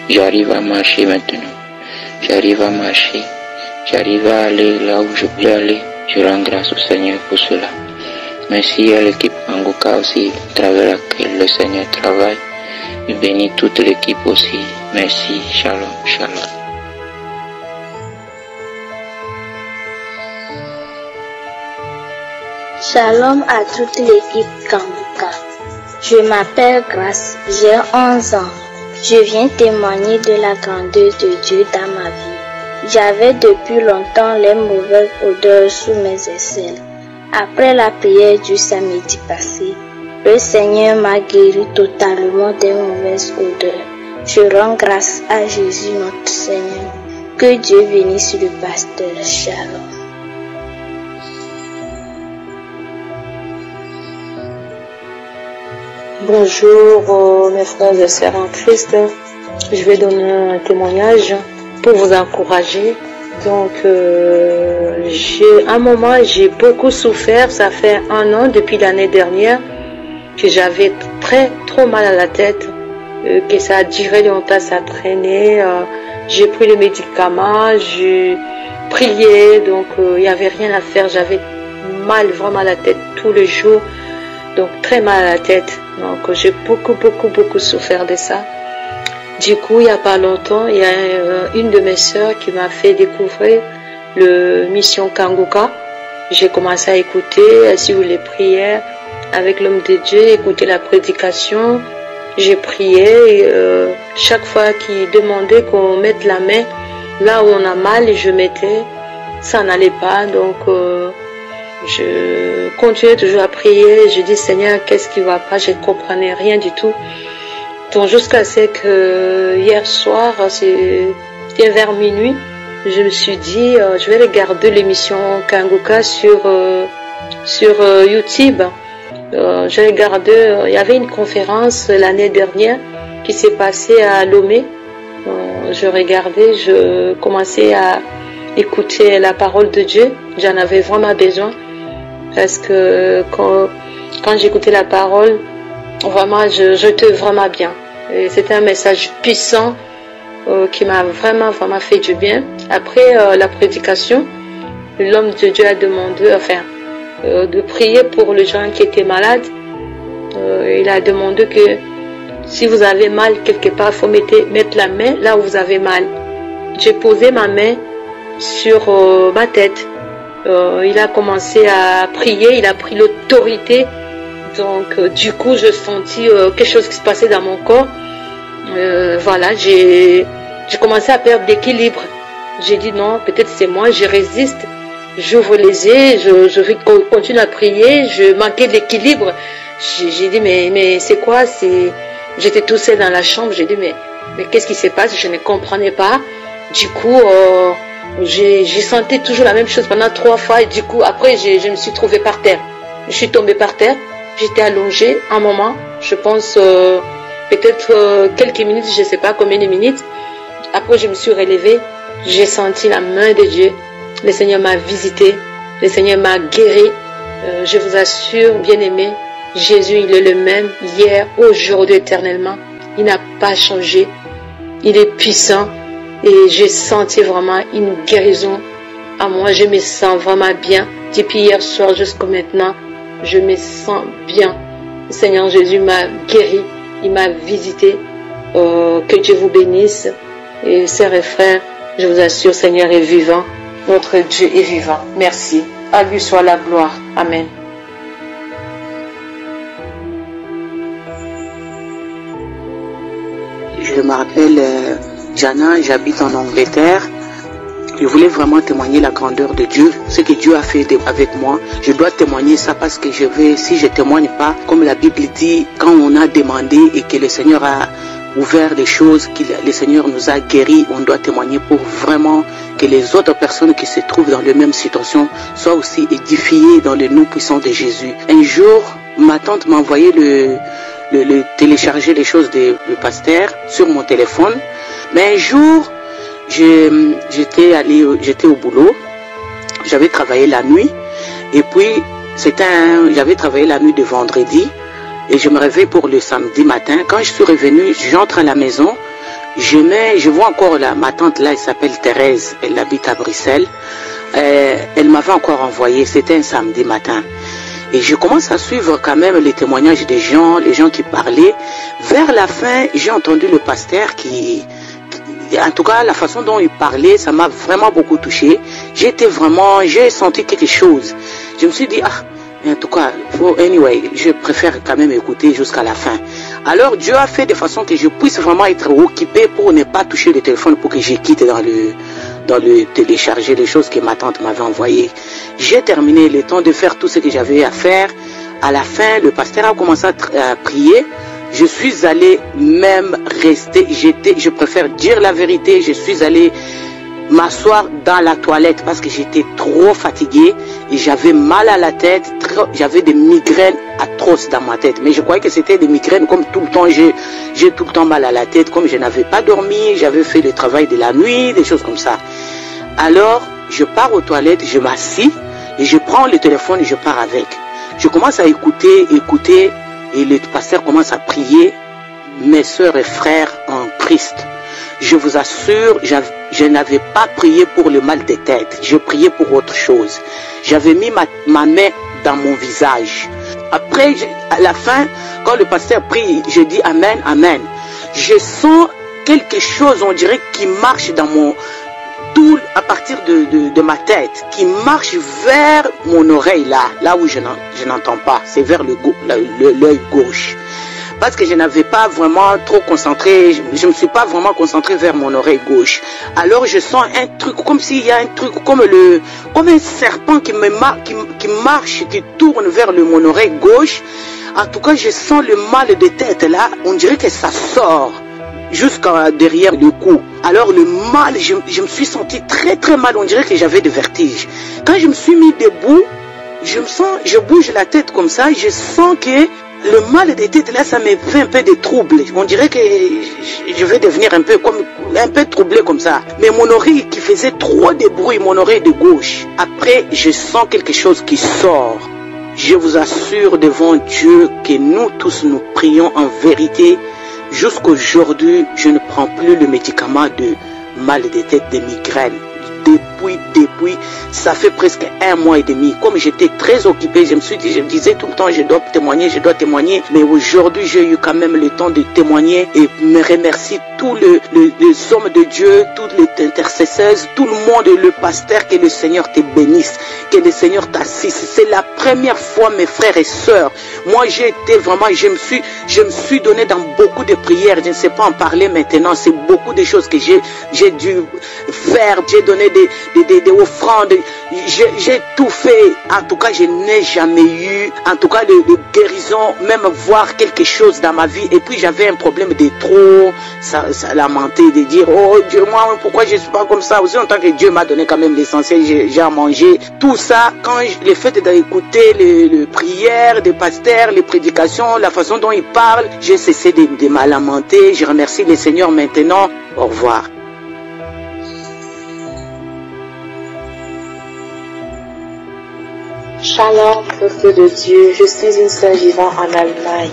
j'arrive à marcher maintenant. J'arrive à marcher. J'arrive à aller là où je peux aller. Je rends grâce au Seigneur pour cela. Merci à l'équipe Kanguka aussi, à travers laquelle le Seigneur travaille. Je bénis toute l'équipe aussi. Merci. Shalom. Shalom. Shalom à toute l'équipe Kanguka. Je m'appelle Grace, j'ai 11 ans. Je viens témoigner de la grandeur de Dieu dans ma vie. J'avais depuis longtemps les mauvaises odeurs sous mes aisselles. Après la prière du samedi passé, le Seigneur m'a guéri totalement des mauvaises odeurs. Je rends grâce à Jésus notre Seigneur. Que Dieu bénisse le pasteur. Shalom. Bonjour mes frères et sœurs en Christ. Je vais donner un témoignage pour vous encourager. Donc, un moment, j'ai beaucoup souffert. Ça fait 1 an depuis l'année dernière que j'avais trop mal à la tête, que ça a duré longtemps, ça traînait. J'ai pris les médicaments, j'ai prié, donc il n'y avait rien à faire. J'avais mal vraiment à la tête tous les jours, donc très mal à la tête. Donc j'ai beaucoup souffert de ça. Du coup, il n'y a pas longtemps, il y a une de mes sœurs qui m'a fait découvrir le Mission Kanguka. J'ai commencé à écouter, à suivre les prières avec l'homme de Dieu, écouter la prédication. J'ai prié et chaque fois qu'il demandait qu'on mette la main là où on a mal, je mettais, ça n'allait pas. Donc je continuais toujours à prier. Je dis Seigneur, qu'est-ce qui va pas? Je ne comprenais rien du tout. Donc jusqu'à ce que hier soir, c'était vers minuit, je me suis dit, je vais regarder l'émission Kanguka sur YouTube. J'ai regardé, il y avait une conférence l'année dernière qui s'est passée à Lomé. Je regardais, je commençais à écouter la parole de Dieu. J'en avais vraiment besoin parce que quand j'écoutais la parole, vraiment, j'étais vraiment bien. C'était un message puissant qui m'a vraiment fait du bien. Après la prédication, l'homme de Dieu a demandé, de prier pour les gens qui étaient malades. Il a demandé que si vous avez mal quelque part, il faut mettre la main là où vous avez mal. J'ai posé ma main sur ma tête. Il a commencé à prier, il a pris l'autorité. Donc du coup, je sentis quelque chose qui se passait dans mon corps. Voilà, j'ai commencé à perdre l'équilibre. J'ai dit non, peut-être c'est moi, je résiste. J'ouvre les yeux, je continue à prier, je manquais d'équilibre. J'ai dit mais c'est quoi? J'étais tout seul dans la chambre, j'ai dit mais qu'est-ce qui se passe? Je ne comprenais pas. Du coup, j'ai senti toujours la même chose pendant 3 fois et du coup après je me suis trouvée par terre. Je suis tombée par terre, j'étais allongée un moment, je pense peut-être quelques minutes, je ne sais pas combien de minutes. Après, je me suis relevée, j'ai senti la main de Dieu. Le Seigneur m'a visité, le Seigneur m'a guéri. Je vous assure, bien-aimés, Jésus, il est le même hier, aujourd'hui, éternellement. Il n'a pas changé. Il est puissant et j'ai senti vraiment une guérison à moi. Je me sens vraiment bien. Depuis hier soir jusqu'à maintenant, je me sens bien. Le Seigneur Jésus m'a guéri, il m'a visité. Que Dieu vous bénisse. Et sœurs et frères, je vous assure, Seigneur est vivant. Notre Dieu est vivant. Merci. À lui soit la gloire. Amen. Je m'appelle Jana, j'habite en Angleterre. Je voulais vraiment témoigner la grandeur de Dieu, ce que Dieu a fait avec moi. Je dois témoigner ça parce que si je témoigne pas, comme la Bible dit, quand on a demandé et que le Seigneur a ouvert des choses, que le Seigneur nous a guéris, on doit témoigner pour vraiment que les autres personnes qui se trouvent dans la même situation soient aussi édifiées dans le nom puissant de Jésus. Un jour, ma tante m'a envoyé télécharger les choses du pasteur sur mon téléphone. Mais un jour, j'étais au boulot, j'avais travaillé la nuit, et puis j'avais travaillé la nuit de vendredi, et je me réveille pour le samedi matin. Quand je suis revenu, j'entre à la maison, je vois encore ma tante là, elle s'appelle Thérèse, elle habite à Bruxelles, elle m'avait encore envoyé, c'était un samedi matin. Et je commence à suivre quand même les témoignages des gens, les gens qui parlaient. Vers la fin, j'ai entendu le pasteur en tout cas, la façon dont il parlait, ça m'a vraiment beaucoup touché. J'ai senti quelque chose. Je me suis dit, en tout cas, je préfère quand même écouter jusqu'à la fin. Alors, Dieu a fait de façon que je puisse vraiment être occupé pour ne pas toucher le téléphone, pour que je quitte dans le télécharger les choses que ma tante m'avait envoyées. J'ai terminé le temps de faire tout ce que j'avais à faire. À la fin, le pasteur a commencé à prier. Je suis allé même rester, je préfère dire la vérité, je suis allé m'asseoir dans la toilette parce que j'étais trop fatigué et j'avais mal à la tête, j'avais des migraines atroces dans ma tête. Mais je croyais que c'était des migraines comme tout le temps, j'ai tout le temps mal à la tête, comme je n'avais pas dormi, j'avais fait le travail de la nuit, des choses comme ça. Alors, je pars aux toilettes, je m'assis et je prends le téléphone et je pars avec. Je commence à écouter. Et le pasteur commence à prier, mes sœurs et frères en Christ. Je vous assure, je n'avais pas prié pour le mal de tête, je priais pour autre chose. J'avais mis ma main dans mon visage. Après, à la fin, quand le pasteur prie, je dis Amen, Amen. Je sens quelque chose, on dirait, qui marche dans à partir de ma tête, qui marche vers mon oreille là où je n'entends pas, c'est vers l'œil gauche. Parce que je n'avais pas vraiment trop concentré, je ne me suis pas vraiment concentré vers mon oreille gauche. Alors je sens un truc, comme s'il y a un truc, comme un serpent qui marche, qui tourne vers mon oreille gauche. En tout cas, je sens le mal de tête là, on dirait que ça sort jusqu'à derrière le cou. Alors le mal, je me suis senti très très mal, on dirait que j'avais des vertiges. Quand je me suis mis debout, je bouge la tête comme ça, je sens que le mal de tête là, ça me fait un peu de trouble. On dirait que je vais devenir un peu troublé comme ça. Mais mon oreille qui faisait trop de bruit, mon oreille de gauche. Après, je sens quelque chose qui sort. Je vous assure devant Dieu que nous tous nous prions en vérité. Jusqu'aujourd'hui, je ne prends plus le médicament de mal de tête, de migraine. Depuis, ça fait presque 1 mois et demi. Comme j'étais très occupé, je me disais tout le temps, je dois témoigner. Mais aujourd'hui, j'ai eu quand même le temps de témoigner et me remercie tous les hommes de Dieu, toutes les intercesseurs, tout le monde, le pasteur, que le Seigneur te bénisse, que le Seigneur t'assiste. C'est la première fois, mes frères et sœurs. Moi, je me suis donné dans beaucoup de prières. Je ne sais pas en parler maintenant. C'est beaucoup de choses que j'ai dû faire. J'ai donné des offrandes. j'ai tout fait. En tout cas, je n'ai jamais eu, en tout cas, de guérison, même voir quelque chose dans ma vie. Et puis, j'avais un problème de trop, ça lamenter, de dire, oh Dieu, moi, pourquoi je ne suis pas comme ça? Aussi longtemps que Dieu m'a donné quand même l'essentiel, j'ai à manger. Tout ça, quand le fait d'écouter les prières des pasteurs, les prédications, la façon dont ils parlent, j'ai cessé de me lamenter. Je remercie le Seigneur maintenant. Au revoir. Shalom, peuple de Dieu, je suis une sœur vivant en Allemagne.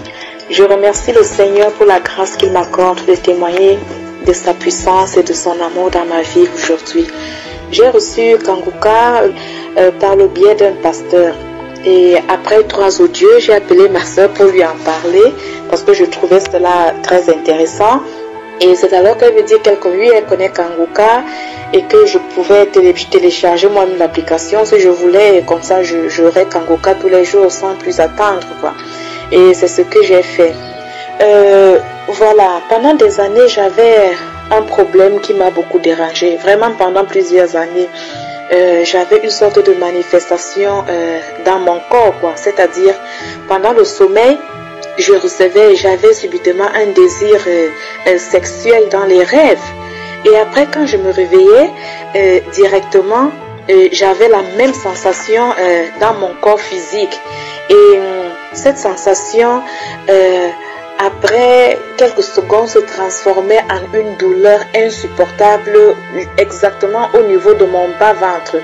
Je remercie le Seigneur pour la grâce qu'il m'accorde de témoigner de sa puissance et de son amour dans ma vie aujourd'hui. J'ai reçu Kanguka par le biais d'un pasteur. Et après 3 audios, j'ai appelé ma sœur pour lui en parler parce que je trouvais cela très intéressant. Et c'est alors qu'elle me dit qu'elle connaît Kanguka et que je pouvais télécharger moi-même l'application si je voulais. Et comme ça, j'aurais Kanguka tous les jours sans plus attendre, quoi. Et c'est ce que j'ai fait. Voilà, pendant des années, j'avais un problème qui m'a beaucoup dérangé. Vraiment, pendant plusieurs années, j'avais une sorte de manifestation dans mon corps, quoi. C'est-à-dire, pendant le sommeil, j'avais subitement un désir sexuel dans les rêves. Et après, quand je me réveillais, directement, j'avais la même sensation dans mon corps physique. Et cette sensation, après quelques secondes, se transformait en une douleur insupportable exactement au niveau de mon bas-ventre.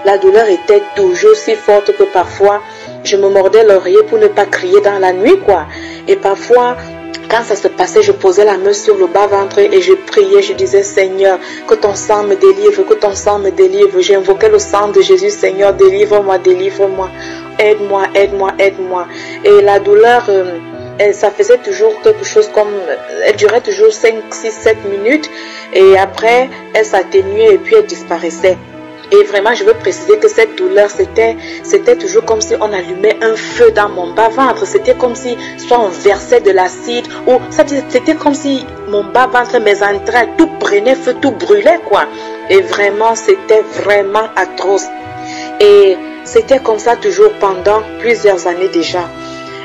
La douleur était toujours si forte que parfois, je me mordais l'oreiller pour ne pas crier dans la nuit, quoi. Et parfois, quand ça se passait, je posais la main sur le bas-ventre et je priais, je disais, Seigneur, que ton sang me délivre, que ton sang me délivre. J'invoquais le sang de Jésus, Seigneur, délivre-moi, délivre-moi, aide-moi, aide-moi, aide-moi. Et la douleur, ça faisait toujours quelque chose comme, elle durait toujours 5, 6, 7 minutes et après, elle s'atténuait et puis elle disparaissait. Et vraiment, je veux préciser que cette douleur, c'était toujours comme si on allumait un feu dans mon bas-ventre. C'était comme si soit on versait de l'acide ou c'était comme si mon bas-ventre, mes entrailles, tout prenait feu, tout brûlait, quoi. Et vraiment, c'était vraiment atroce. Et c'était comme ça toujours pendant plusieurs années déjà.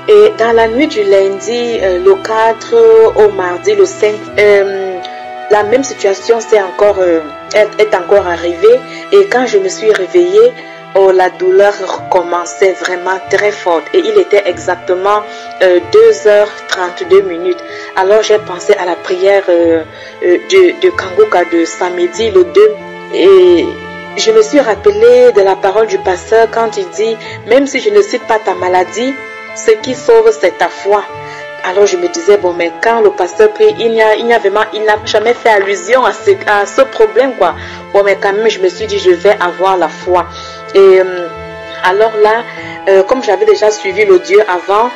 Et dans la nuit du lundi, le 4 au mardi, le 5, la même situation est encore arrivée. Et quand je me suis réveillée, la douleur recommençait vraiment très forte. Et il était exactement 2h32. Alors j'ai pensé à la prière de Kanguka de samedi, le 2. Et je me suis rappelé de la parole du pasteur quand il dit, même si je ne cite pas ta maladie, ce qui sauve, c'est ta foi. Alors je me disais, bon, mais quand le pasteur prie, il n'a jamais fait allusion à ce problème, quoi. Bon, mais quand même, je me suis dit, je vais avoir la foi. Et alors là, comme j'avais déjà suivi l'audio avant,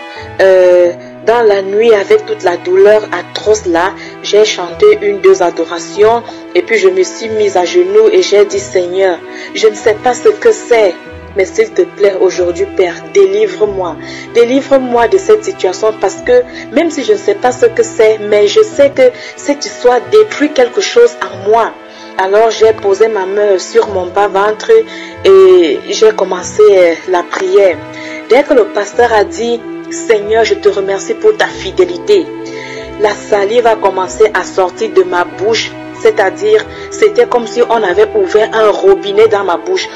dans la nuit, avec toute la douleur atroce là, j'ai chanté 1-2 adorations et puis je me suis mise à genoux et j'ai dit, Seigneur, je ne sais pas ce que c'est, mais s'il te plaît, aujourd'hui, Père, délivre-moi. Délivre-moi de cette situation parce que même si je ne sais pas ce que c'est, mais je sais que cette histoire détruit quelque chose en moi. Alors j'ai posé ma main sur mon bas-ventre et j'ai commencé la prière. Dès que le pasteur a dit, Seigneur, je te remercie pour ta fidélité, la salive a commencé à sortir de ma bouche. C'est-à-dire, c'était comme si on avait ouvert un robinet dans ma bouche.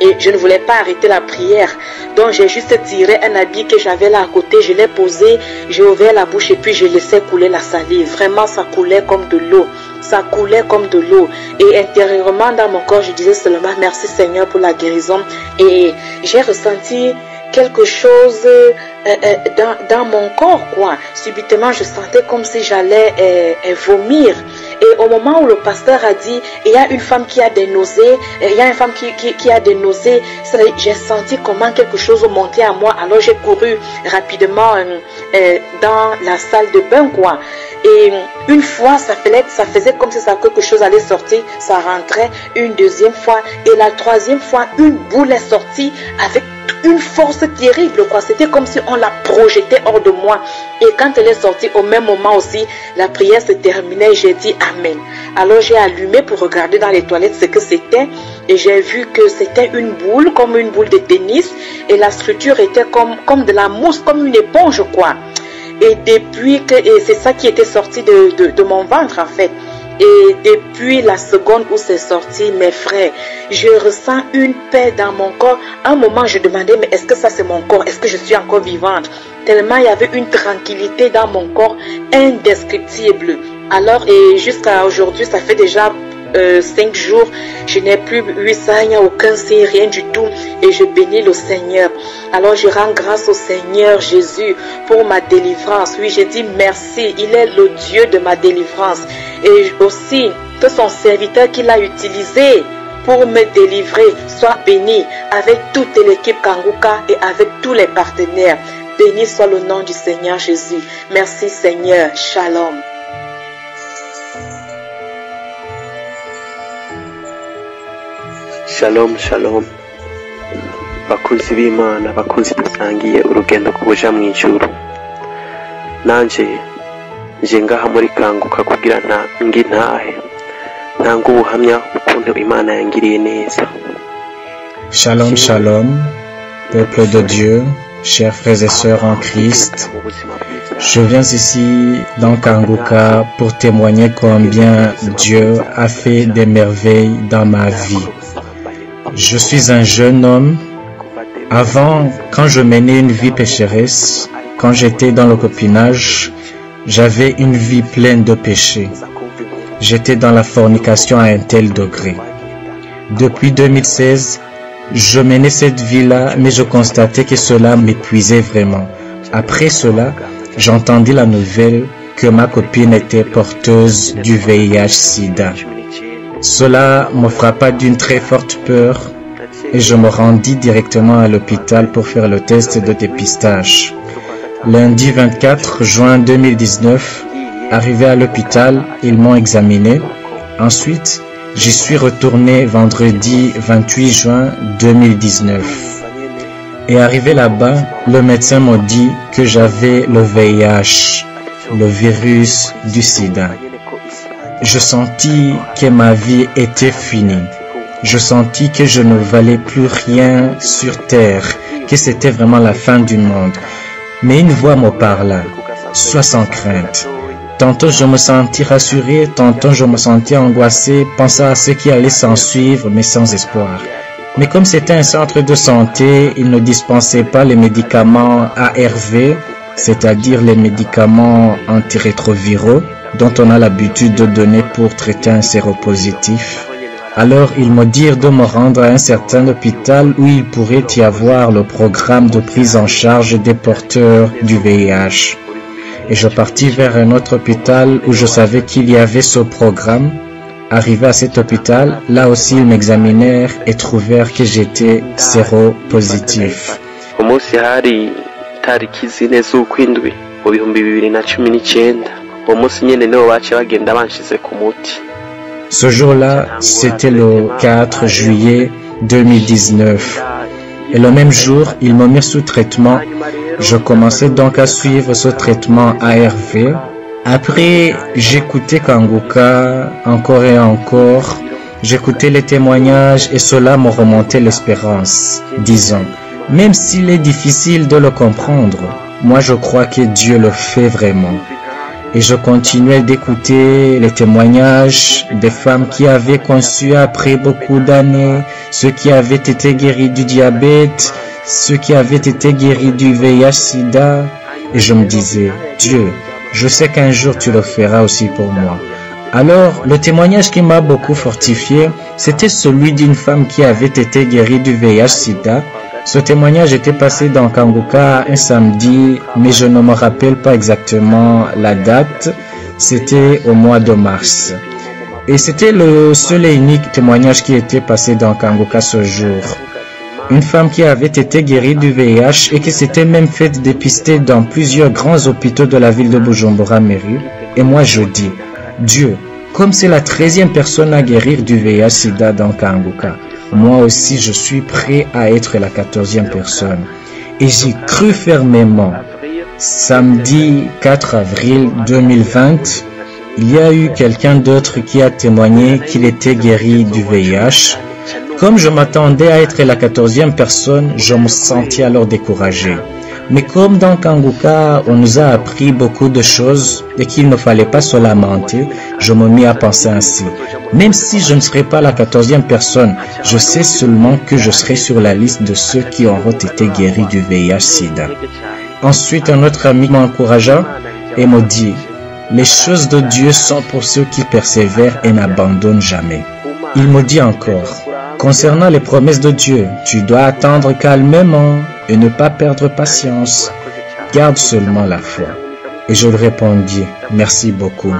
Et je ne voulais pas arrêter la prière. Donc j'ai juste tiré un habit que j'avais là à côté. Je l'ai posé, j'ai ouvert la bouche et puis je laissais couler la salive. Vraiment, ça coulait comme de l'eau. Ça coulait comme de l'eau. Et intérieurement dans mon corps, je disais seulement merci Seigneur pour la guérison. Et j'ai ressenti quelque chose dans mon corps, quoi. Subitement, je sentais comme si j'allais vomir. Et au moment où le pasteur a dit, il y a une femme qui a des nausées, il y a une femme qui a des nausées, j'ai senti comment quelque chose montait à moi. Alors j'ai couru rapidement dans la salle de bain, quoi. Et une fois, ça faisait comme si quelque chose allait sortir, ça rentrait. Une deuxième fois et la troisième fois, une boule est sortie avec une force terrible, quoi. C'était comme si on la projetait hors de moi. Et quand elle est sortie, au même moment aussi, la prière se terminait. J'ai dit Amen. Alors j'ai allumé pour regarder dans les toilettes ce que c'était. Et j'ai vu que c'était une boule, comme une boule de tennis. Et la structure était comme de la mousse, comme une éponge, quoi. Et depuis que, et c'est ça qui était sorti de mon ventre, en fait. Et depuis la seconde où c'est sorti, mes frères, je ressens une paix dans mon corps. À un moment, je demandais, mais est-ce que ça c'est mon corps? Est-ce que je suis encore vivante? Tellement il y avait une tranquillité dans mon corps indescriptible. Alors, et jusqu'à aujourd'hui, ça fait déjà 5 jours, je n'ai plus eu ça, il n'y a aucun signe, rien du tout. Et je bénis le Seigneur. Alors je rends grâce au Seigneur Jésus pour ma délivrance. Oui, je dis merci. Il est le Dieu de ma délivrance. Et aussi que son serviteur qu'il a utilisé pour me délivrer soit béni avec toute l'équipe Kanguka et avec tous les partenaires. Béni soit le nom du Seigneur Jésus. Merci Seigneur. Shalom. Shalom, shalom. Bakunzi b'Imana, bakunzi dusangiye urugendo kubuja mu ijuru. Nanje nje ngaha muri Kanguka kugira ntahe. Ntanga ubuhamya ukuntu Imana yangiriye neza. Shalom, shalom, peuple de Dieu, chers frères et sœurs en Christ. Je viens ici dans Kanguka pour témoigner combien Dieu a fait des merveilles dans ma vie. Je suis un jeune homme. Avant, quand je menais une vie pécheresse, quand j'étais dans le copinage, j'avais une vie pleine de péchés. J'étais dans la fornication à un tel degré. Depuis 2016, je menais cette vie-là, mais je constatais que cela m'épuisait vraiment. Après cela, j'entendis la nouvelle que ma copine était porteuse du VIH-Sida. Cela me frappa d'une très forte peur et je me rendis directement à l'hôpital pour faire le test de dépistage. Lundi 24 juin 2019, arrivé à l'hôpital, ils m'ont examiné. Ensuite, j'y suis retourné vendredi 28 juin 2019. Et arrivé là-bas, le médecin m'a dit que j'avais le VIH, le virus du sida. Je sentis que ma vie était finie. Je sentis que je ne valais plus rien sur terre, que c'était vraiment la fin du monde. Mais une voix me parla, sois sans crainte. Tantôt je me sentis rassuré, tantôt je me sentis angoissé, pensant à ce qui allait s'en suivre, mais sans espoir. Mais comme c'était un centre de santé, ils ne dispensaient pas les médicaments ARV, c'est-à-dire les médicaments antirétroviraux, dont on a l'habitude de donner pour traiter un séropositif. Alors ils me dirent de me rendre à un certain hôpital où il pourrait y avoir le programme de prise en charge des porteurs du VIH. Et je partis vers un autre hôpital où je savais qu'il y avait ce programme. Arrivé à cet hôpital, là aussi ils m'examinèrent et trouvèrent que j'étais séropositif. Ce jour-là, c'était le 4 juillet 2019. Et le même jour, ils m'ont mis sous traitement. Je commençais donc à suivre ce traitement ARV. Après, j'écoutais Kanguka encore et encore. J'écoutais les témoignages et cela me remontait l'espérance. Disons, même s'il est difficile de le comprendre, moi je crois que Dieu le fait vraiment. Et je continuais d'écouter les témoignages des femmes qui avaient conçu après beaucoup d'années, ceux qui avaient été guéris du diabète, ceux qui avaient été guéris du VIH-Sida. Et je me disais, Dieu, je sais qu'un jour tu le feras aussi pour moi. Alors, le témoignage qui m'a beaucoup fortifié, c'était celui d'une femme qui avait été guérie du VIH-Sida. Ce témoignage était passé dans Kanguka un samedi, mais je ne me rappelle pas exactement la date. C'était au mois de mars. Et c'était le seul et unique témoignage qui était passé dans Kanguka ce jour. Une femme qui avait été guérie du VIH et qui s'était même fait dépister dans plusieurs grands hôpitaux de la ville de Bujumbura Mairie. Et moi je dis, Dieu, Comme c'est la 13e personne à guérir du VIH-Sida dans Kanguka, moi aussi je suis prêt à être la 14e personne. Et j'y cru fermement. Samedi 4 avril 2020, il y a eu quelqu'un d'autre qui a témoigné qu'il était guéri du VIH. Comme je m'attendais à être la 14e personne, je me sentais alors découragé. Mais comme dans Kanguka, on nous a appris beaucoup de choses et qu'il ne fallait pas se lamenter, je me mis à penser ainsi. Même si je ne serai pas la 14e personne, je sais seulement que je serai sur la liste de ceux qui auront été guéris du VIH-Sida. Ensuite, un autre ami m'encouragea et me dit, les choses de Dieu sont pour ceux qui persévèrent et n'abandonnent jamais. Il me dit encore, concernant les promesses de Dieu, tu dois attendre calmement et ne pas perdre patience. Garde seulement la foi. Et je lui répondis, merci beaucoup.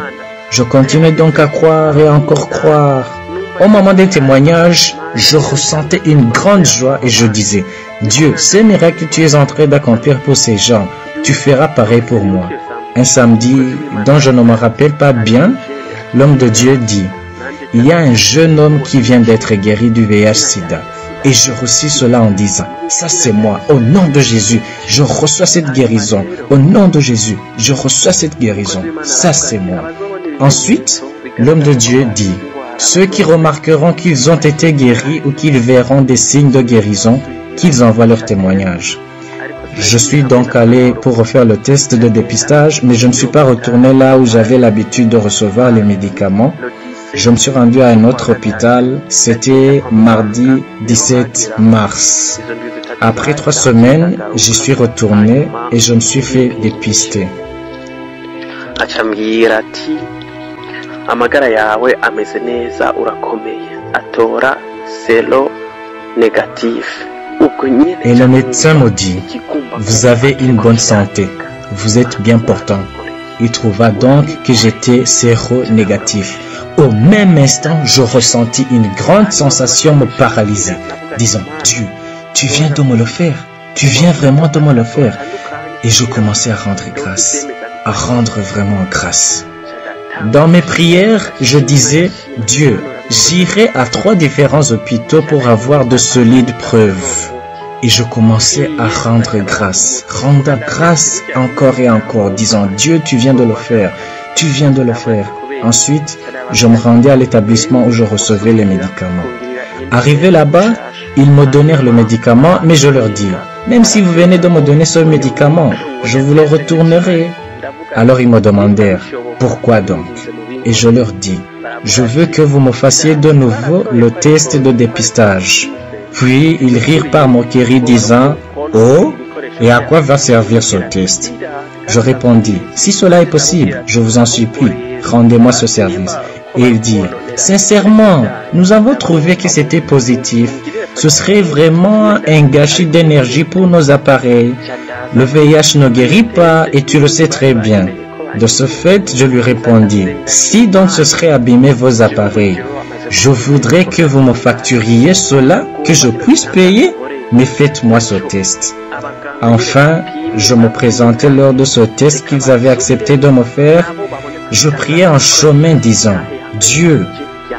Je continuais donc à croire et encore croire. Au moment des témoignages, je ressentais une grande joie et je disais, Dieu, ces miracles que tu es en train d'accomplir pour ces gens, tu feras pareil pour moi. Un samedi, dont je ne me rappelle pas bien, l'homme de Dieu dit, il y a un jeune homme qui vient d'être guéri du VIH-Sida. Et je reçus cela en disant, ça c'est moi, au nom de Jésus, je reçois cette guérison. Au nom de Jésus, je reçois cette guérison. Ça c'est moi. Ensuite, l'homme de Dieu dit, ceux qui remarqueront qu'ils ont été guéris ou qu'ils verront des signes de guérison, qu'ils envoient leur témoignage. Je suis donc allé pour refaire le test de dépistage, mais je ne suis pas retourné là où j'avais l'habitude de recevoir les médicaments. Je me suis rendu à un autre hôpital, c'était mardi 17 mars. Après 3 semaines, j'y suis retourné et je me suis fait dépister. amagara yawe ameze neza urakomeye atora selo négatif. Et le médecin me dit, vous avez une bonne santé, vous êtes bien portant. Il trouva donc que j'étais séro-négatif. Au même instant, je ressentis une grande sensation me paralyser, disant, Dieu, tu viens de me le faire, tu viens vraiment de me le faire. Et je commençais à rendre grâce, à rendre vraiment grâce. Dans mes prières, je disais, Dieu, j'irai à 3 différents hôpitaux pour avoir de solides preuves. Et je commençais à rendre grâce encore et encore, disant, Dieu, tu viens de le faire, tu viens de le faire. Ensuite, je me rendais à l'établissement où je recevais les médicaments. Arrivé là-bas, ils me donnèrent le médicament, mais je leur dis, même si vous venez de me donner ce médicament, je vous le retournerai. Alors ils me demandèrent, pourquoi donc? Et je leur dis, je veux que vous me fassiez de nouveau le test de dépistage. Puis ils rirent par moquerie disant, oh, et à quoi va servir ce test? Je répondis, si cela est possible, je vous en supplie, rendez-moi ce service. Et ils dirent, sincèrement, nous avons trouvé que c'était positif. Ce serait vraiment un gâchis d'énergie pour nos appareils. Le VIH ne guérit pas et tu le sais très bien. De ce fait, je lui répondis, si donc ce serait abîmer vos appareils, je voudrais que vous me facturiez cela, que je puisse payer, mais faites-moi ce test. Enfin, je me présentais lors de ce test qu'ils avaient accepté de me faire. Je priais en chemin disant, Dieu,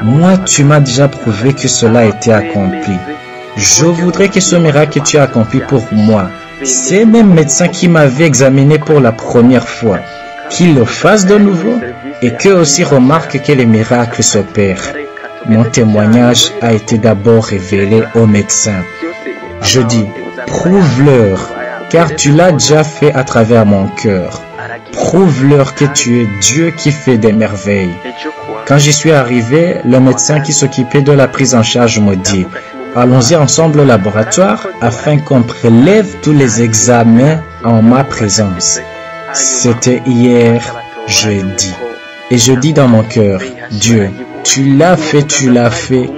moi tu m'as déjà prouvé que cela a été accompli. Je voudrais que ce miracle que tu as accompli pour moi, ces mêmes médecins qui m'avaient examiné pour la première fois, qu'ils le fassent de nouveau et qu'eux aussi remarquent que les miracles s'opèrent. Mon témoignage a été d'abord révélé aux médecins. Je dis, prouve-leur, car tu l'as déjà fait à travers mon cœur. Prouve-leur que tu es Dieu qui fait des merveilles. Quand j'y suis arrivé, le médecin qui s'occupait de la prise en charge me dit, allons-y ensemble au laboratoire afin qu'on prélève tous les examens en ma présence. C'était hier, jeudi. Et je dis dans mon cœur, Dieu, tu l'as fait,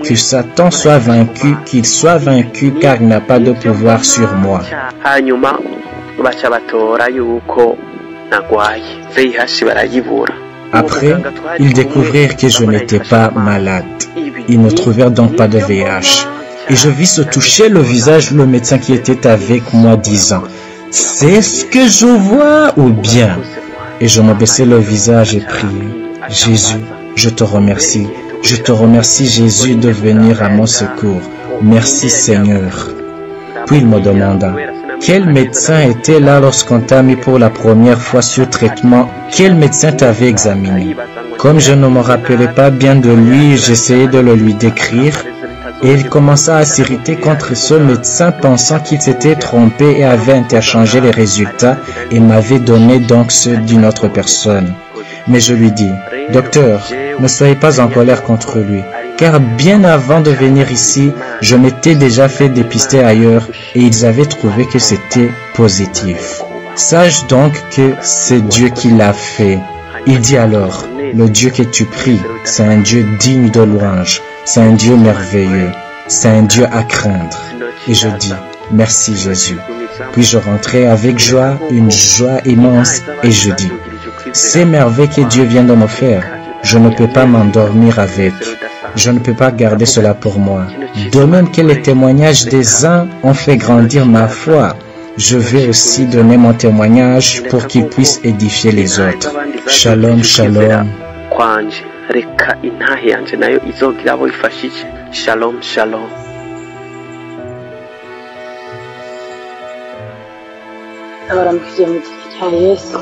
que Satan soit vaincu, qu'il soit vaincu car il n'a pas de pouvoir sur moi. Après, ils découvrirent que je n'étais pas malade. Ils ne trouvèrent donc pas de VIH. Et je vis se toucher le visage le médecin qui était avec moi disant, c'est ce que je vois ou bien? Et je me baissai le visage et priai, Jésus, Je te remercie. Je te remercie, Jésus, de venir à mon secours. Merci, Seigneur. Puis il me demanda, quel médecin était là lorsqu'on t'a mis pour la première fois sur traitement? Quel médecin t'avait examiné? Comme je ne me rappelais pas bien de lui, j'essayais de le lui décrire. Et il commença à s'irriter contre ce médecin pensant qu'il s'était trompé et avait interchangé les résultats et m'avait donné donc ceux d'une autre personne. Mais je lui dis, docteur, ne soyez pas en colère contre lui, car bien avant de venir ici, je m'étais déjà fait dépister ailleurs et ils avaient trouvé que c'était positif. Sache donc que c'est Dieu qui l'a fait. Il dit alors, le Dieu que tu pries, c'est un Dieu digne de louange, c'est un Dieu merveilleux, c'est un Dieu à craindre. Et je dis, merci Jésus. Puis je rentrais avec joie, une joie immense, et je dis, ces merveilles que Dieu vient de me faire, je ne peux pas m'endormir avec. Je ne peux pas garder cela pour moi. De même que les témoignages des uns ont fait grandir ma foi, je vais aussi donner mon témoignage pour qu'il puisse édifier les autres. Shalom, shalom. Shalom, shalom. abaramukije mu gihe cya Yesu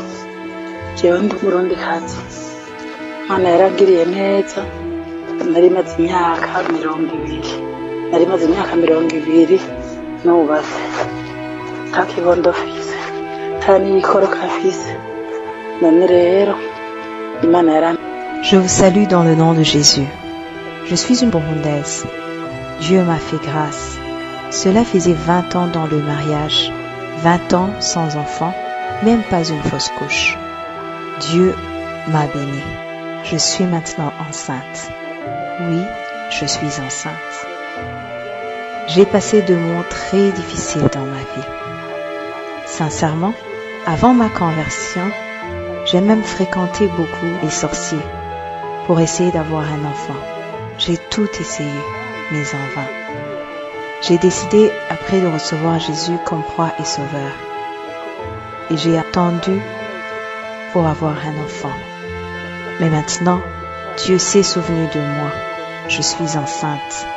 jewe ndi umurundikazi Mana yaragiriye neza nari maze imyaka 20 nubatse takibondo fise tani ikoroka fise none rero Imana yaran. Je vous salue dans le nom de Jésus. Je suis une Burundaise. Dieu m'a fait grâce. Cela faisait 20 ans dans le mariage, 20 ans sans enfant, même pas une fausse couche. Dieu m'a bénie. Je suis maintenant enceinte. Oui, je suis enceinte. J'ai passé de moments très difficiles dans ma vie. Sincèrement, avant ma conversion, j'ai même fréquenté beaucoup les sorciers pour essayer d'avoir un enfant. J'ai tout essayé, mais en vain. J'ai décidé après de recevoir Jésus comme roi et sauveur. Et j'ai attendu pour avoir un enfant. Mais maintenant, Dieu s'est souvenu de moi. Je suis enceinte.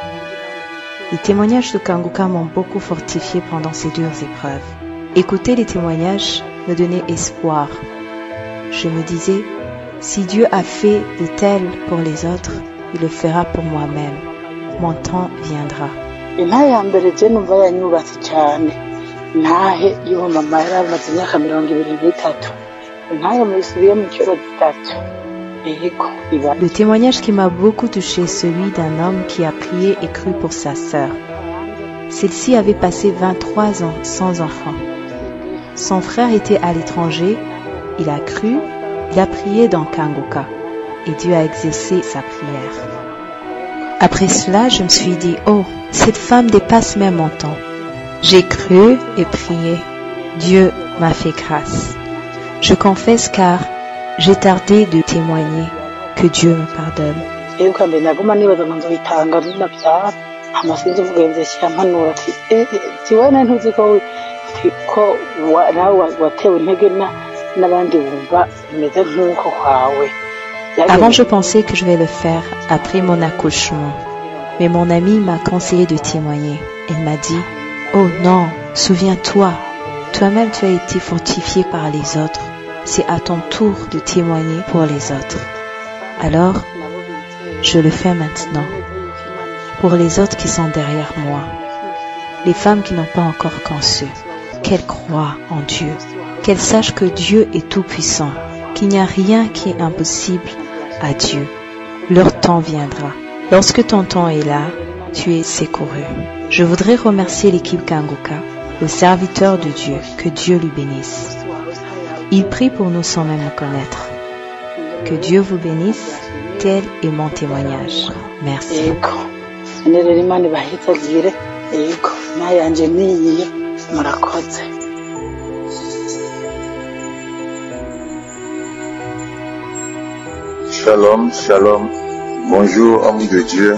Les témoignages de Kanguka m'ont beaucoup fortifié pendant ces dures épreuves. Écouter les témoignages me donnait espoir. Je me disais, si Dieu a fait de tel pour les autres, il le fera pour moi-même. Mon temps viendra. Inaya mbere je numva yanyubatse cyane nahe yo mama yaramaze imyaka 23 nahe musubiye mu cyoro gitatu. Le témoignage qui m'a beaucoup touché est celui d'un homme qui a prié et cru pour sa sœur. Celle-ci avait passé 23 ans sans enfant. Son frère était à l'étranger, il a cru, il a prié dans Kanguka et Dieu a exaucé sa prière. Après cela, je me suis dit, oh, cette femme dépasse même mon temps. J'ai cru et prié. Dieu m'a fait grâce. Je confesse car j'ai tardé de témoigner. Que Dieu me pardonne. Avant, je pensais que je vais le faire après mon accouchement. Mais mon amie m'a conseillé de témoigner. Elle m'a dit, oh non, souviens-toi, toi-même tu as été fortifié par les autres. C'est à ton tour de témoigner pour les autres. Alors, je le fais maintenant. Pour les autres qui sont derrière moi. Les femmes qui n'ont pas encore conçu. Qu'elles croient en Dieu. Qu'elles sachent que Dieu est tout-puissant. Qu'il n'y a rien qui est impossible à Dieu. Leur temps viendra. Lorsque ton temps est là, tu es secouru. Je voudrais remercier l'équipe Kanguka, le serviteur de Dieu. Que Dieu lui bénisse. Il prie pour nous sans même le connaître. Que Dieu vous bénisse, tel est mon témoignage. Merci. Shalom, shalom. Bonjour, homme de Dieu,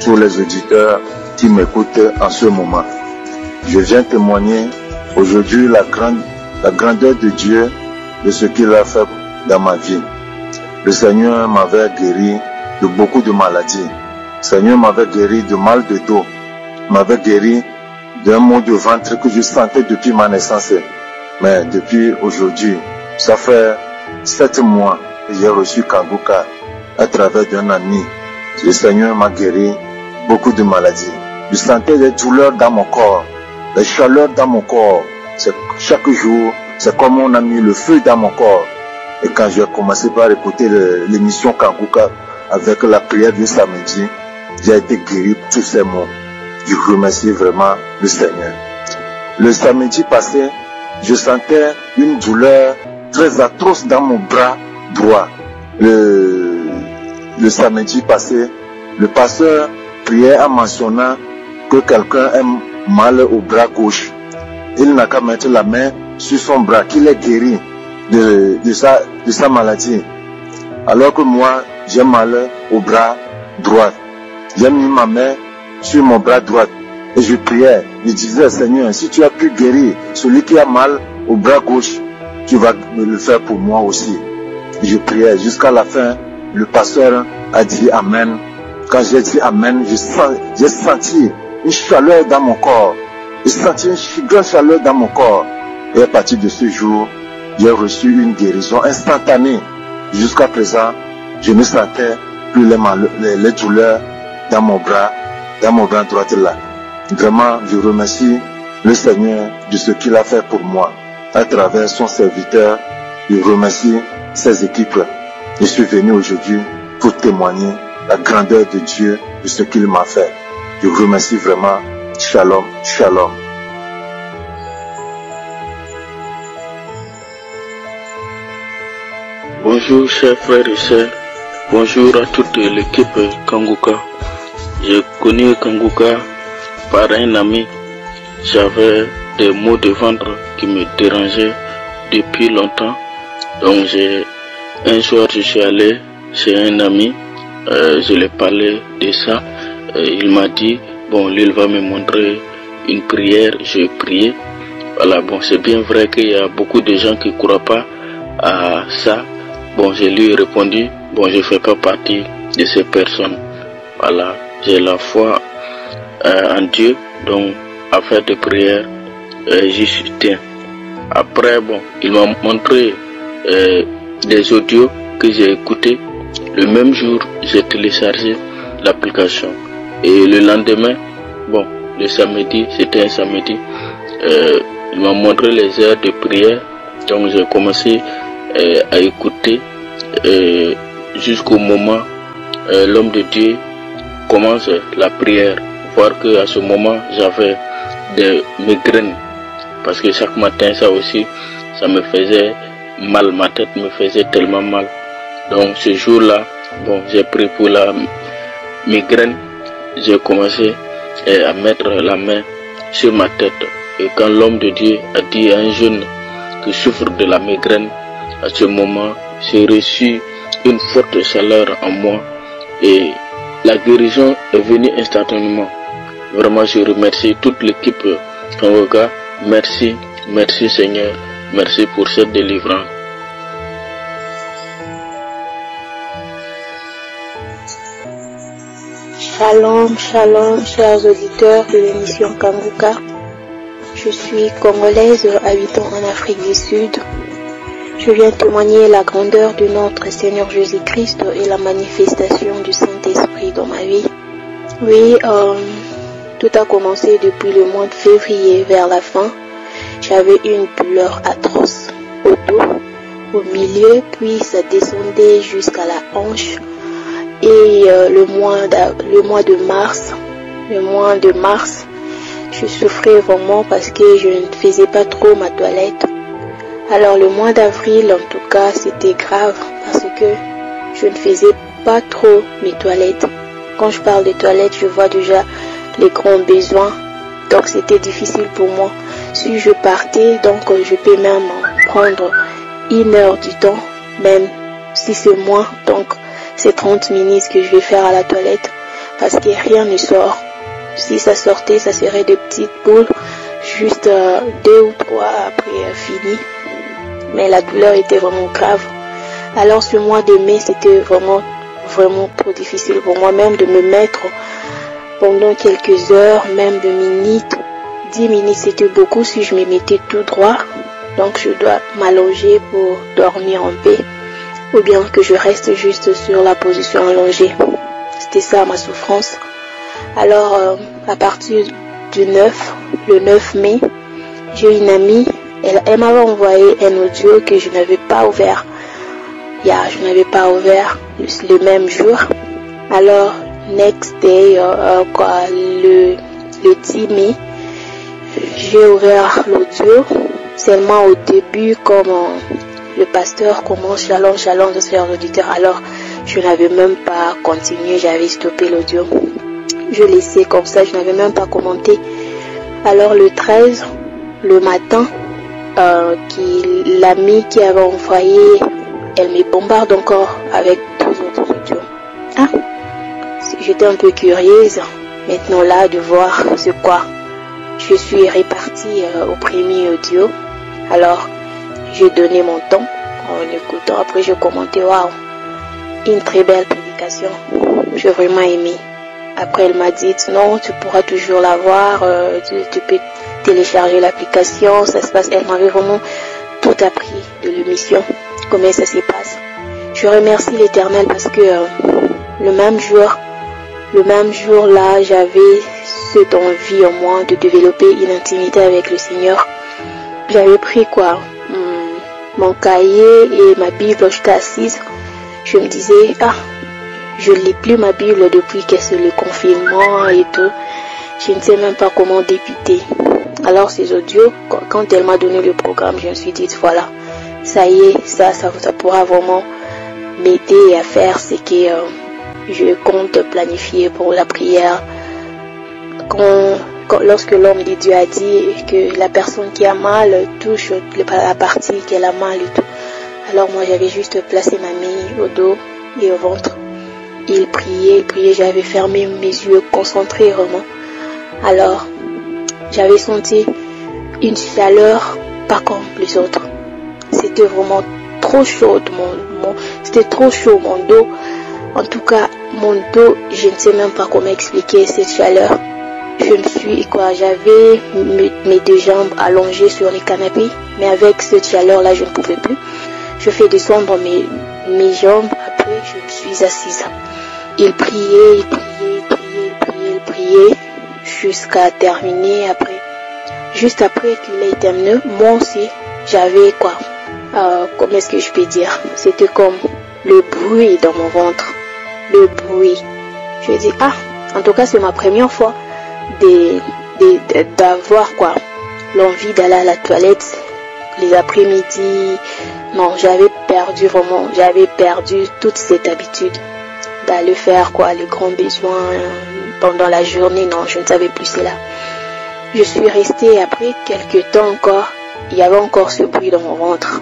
tous les auditeurs qui m'écoutent en ce moment. Je viens témoigner aujourd'hui la grandeur de Dieu, de ce qu'il a fait dans ma vie. Le Seigneur m'avait guéri de beaucoup de maladies. Le Seigneur m'avait guéri de mal de dos, m'avait guéri d'un mot de ventre que je sentais depuis ma naissance. Mais depuis aujourd'hui, ça fait 7 mois que j'ai reçu Kanguka à travers d'un ami. Le Seigneur m'a guéri beaucoup de maladies. Je sentais des douleurs dans mon corps, des chaleurs dans mon corps. Chaque jour, c'est comme on a mis le feu dans mon corps. Et quand j'ai commencé par écouter l'émission Kanguka avec la prière du samedi, j'ai été guéri de tous ces maux. Je remercie vraiment le Seigneur. Le samedi passé, je sentais une douleur très atroce dans mon bras droit. Le samedi passé, le pasteur priait en mentionnant que quelqu'un a mal au bras gauche. Il n'a qu'à mettre la main sur son bras, qu'il est guéri de sa maladie. Alors que moi, j'ai mal au bras droit. J'ai mis ma main sur mon bras droit et je priais. Je disais, Seigneur, si tu as pu guérir celui qui a mal au bras gauche, tu vas me le faire pour moi aussi. Et je priais jusqu'à la fin. Le pasteur a dit Amen. Quand j'ai dit Amen, j'ai senti une chaleur dans mon corps. J'ai senti une grande chaleur dans mon corps. Et à partir de ce jour, j'ai reçu une guérison instantanée. Jusqu'à présent, je ne sentais plus les douleurs dans mon bras droit là. Vraiment, je remercie le Seigneur de ce qu'il a fait pour moi. À travers son serviteur, je remercie ses équipes. Je suis venu aujourd'hui pour témoigner la grandeur de Dieu de ce qu'il m'a fait. Je remercie vraiment. Shalom, shalom. Bonjour chers frères et sœurs, bonjour à toute l'équipe Kanguka. J'ai connu Kanguka par un ami. J'avais des maux de ventre qui me dérangeaient depuis longtemps. Donc un soir je suis allé chez un ami, je lui ai parlé de ça. Il m'a dit, bon, lui il va me montrer une prière, j'ai prié. Voilà, bon, c'est bien vrai qu'il y a beaucoup de gens qui ne croient pas à ça. Bon, je lui ai répondu, bon, je ne fais pas partie de ces personnes. Voilà, j'ai la foi en Dieu, donc à faire des prières, j'y soutiens. Après, bon, il m'a montré des audios que j'ai écoutés. Le même jour, j'ai téléchargé l'application. Et le lendemain, bon, le samedi, c'était un samedi, il m'a montré les heures de prière. Donc j'ai commencé à écouter jusqu'au moment l'homme de Dieu commence la prière. Voir que à ce moment j'avais des migraines parce que chaque matin ça aussi ça me faisait mal, ma tête me faisait tellement mal. Donc ce jour-là, bon, j'ai pris pour la migraine, j'ai commencé à mettre la main sur ma tête. Et quand l'homme de Dieu a dit à un jeune qui souffre de la migraine, à ce moment, j'ai reçu une forte chaleur en moi et la guérison est venue instantanément. Vraiment, je remercie toute l'équipe Kanguka. Merci, merci Seigneur, merci pour cette délivrance. Shalom, shalom, chers auditeurs de l'émission Kanguka. Je suis congolaise habitant en Afrique du Sud. Je viens témoigner la grandeur de notre Seigneur Jésus-Christ et la manifestation du Saint-Esprit dans ma vie. Oui, tout a commencé depuis le mois de février vers la fin. J'avais une douleur atroce au dos, au milieu, puis ça descendait jusqu'à la hanche. Et le mois de mars, je souffrais vraiment parce que je ne faisais pas trop ma toilette. Alors le mois d'avril, en tout cas, c'était grave parce que je ne faisais pas trop mes toilettes. Quand je parle de toilettes, je vois déjà les grands besoins. Donc c'était difficile pour moi. Si je partais, donc je peux même prendre 1 heure du temps, même si c'est moins. Donc c'est 30 minutes que je vais faire à la toilette parce que rien ne sort. Si ça sortait, ça serait des petites boules, juste 2 ou 3 après fini. Mais la douleur était vraiment grave. Alors ce mois de mai, c'était vraiment vraiment trop difficile pour moi même de me mettre pendant quelques heures, même de minutes. 10 minutes c'était beaucoup si je me mettais tout droit. Donc je dois m'allonger pour dormir en paix. Ou bien que je reste juste sur la position allongée. C'était ça ma souffrance. Alors à partir du 9 mai, j'ai une amie. Elle m'avait envoyé un audio que je n'avais pas ouvert. Je n'avais pas ouvert le même jour. Alors, next day, le 10 mai, j'ai ouvert l'audio. Seulement au début, comme le pasteur commence Shalom, Shalom, chers auditeurs. Alors, je n'avais même pas continué, j'avais stoppé l'audio. Je laissais comme ça, je n'avais même pas commenté. Alors, le 13, le matin, l'amie qui avait envoyé, elle me bombarde encore avec 2 autres audios. J'étais un peu curieuse maintenant là de voir c'est quoi. Je suis répartie au premier audio. Alors j'ai donné mon temps en écoutant. Après j'ai commenté waouh, une très belle prédication. J'ai vraiment aimé. Après elle m'a dit non, tu pourras toujours la voir, tu peux télécharger l'application, ça se passe. Elle m'avait vraiment tout appris de l'émission, comment ça se passe. Je remercie l'Éternel parce que le même jour là, j'avais cette envie en moi de développer une intimité avec le Seigneur. J'avais pris mon cahier et ma Bible, j'étais assise. Je me disais, je ne lis plus ma Bible depuis que c'est le confinement et tout. Je ne sais même pas comment débuter. Alors ces audios, quand elle m'a donné le programme, je me suis dit, voilà, ça y est, ça pourra vraiment m'aider à faire ce que je compte planifier pour la prière. Lorsque l'homme de Dieu a dit que la personne qui a mal touche la partie qu'elle a mal et tout, alors moi j'avais juste placé ma main au dos et au ventre. Il priait, j'avais fermé mes yeux, concentré vraiment. Alors j'avais senti une chaleur pas comme les autres. C'était vraiment trop chaud, c'était trop chaud mon dos. En tout cas, mon dos, je ne sais même pas comment expliquer cette chaleur. J'avais mes 2 jambes allongées sur les canapés, mais avec cette chaleur-là, je ne pouvais plus. Je fais descendre mes jambes, après je me suis assise. Il priait, jusqu'à terminer après. Juste après qu'il ait terminé, moi aussi, j'avais comment est-ce que je peux dire? C'était comme le bruit dans mon ventre. Le bruit. Je dis, en tout cas, c'est ma première fois d'avoir l'envie d'aller à la toilette les après-midi. Non, j'avais perdu toute cette habitude d'aller faire les grands besoins pendant la journée. Non, je ne savais plus cela. Je suis restée après quelques temps encore. Il y avait encore ce bruit dans mon ventre.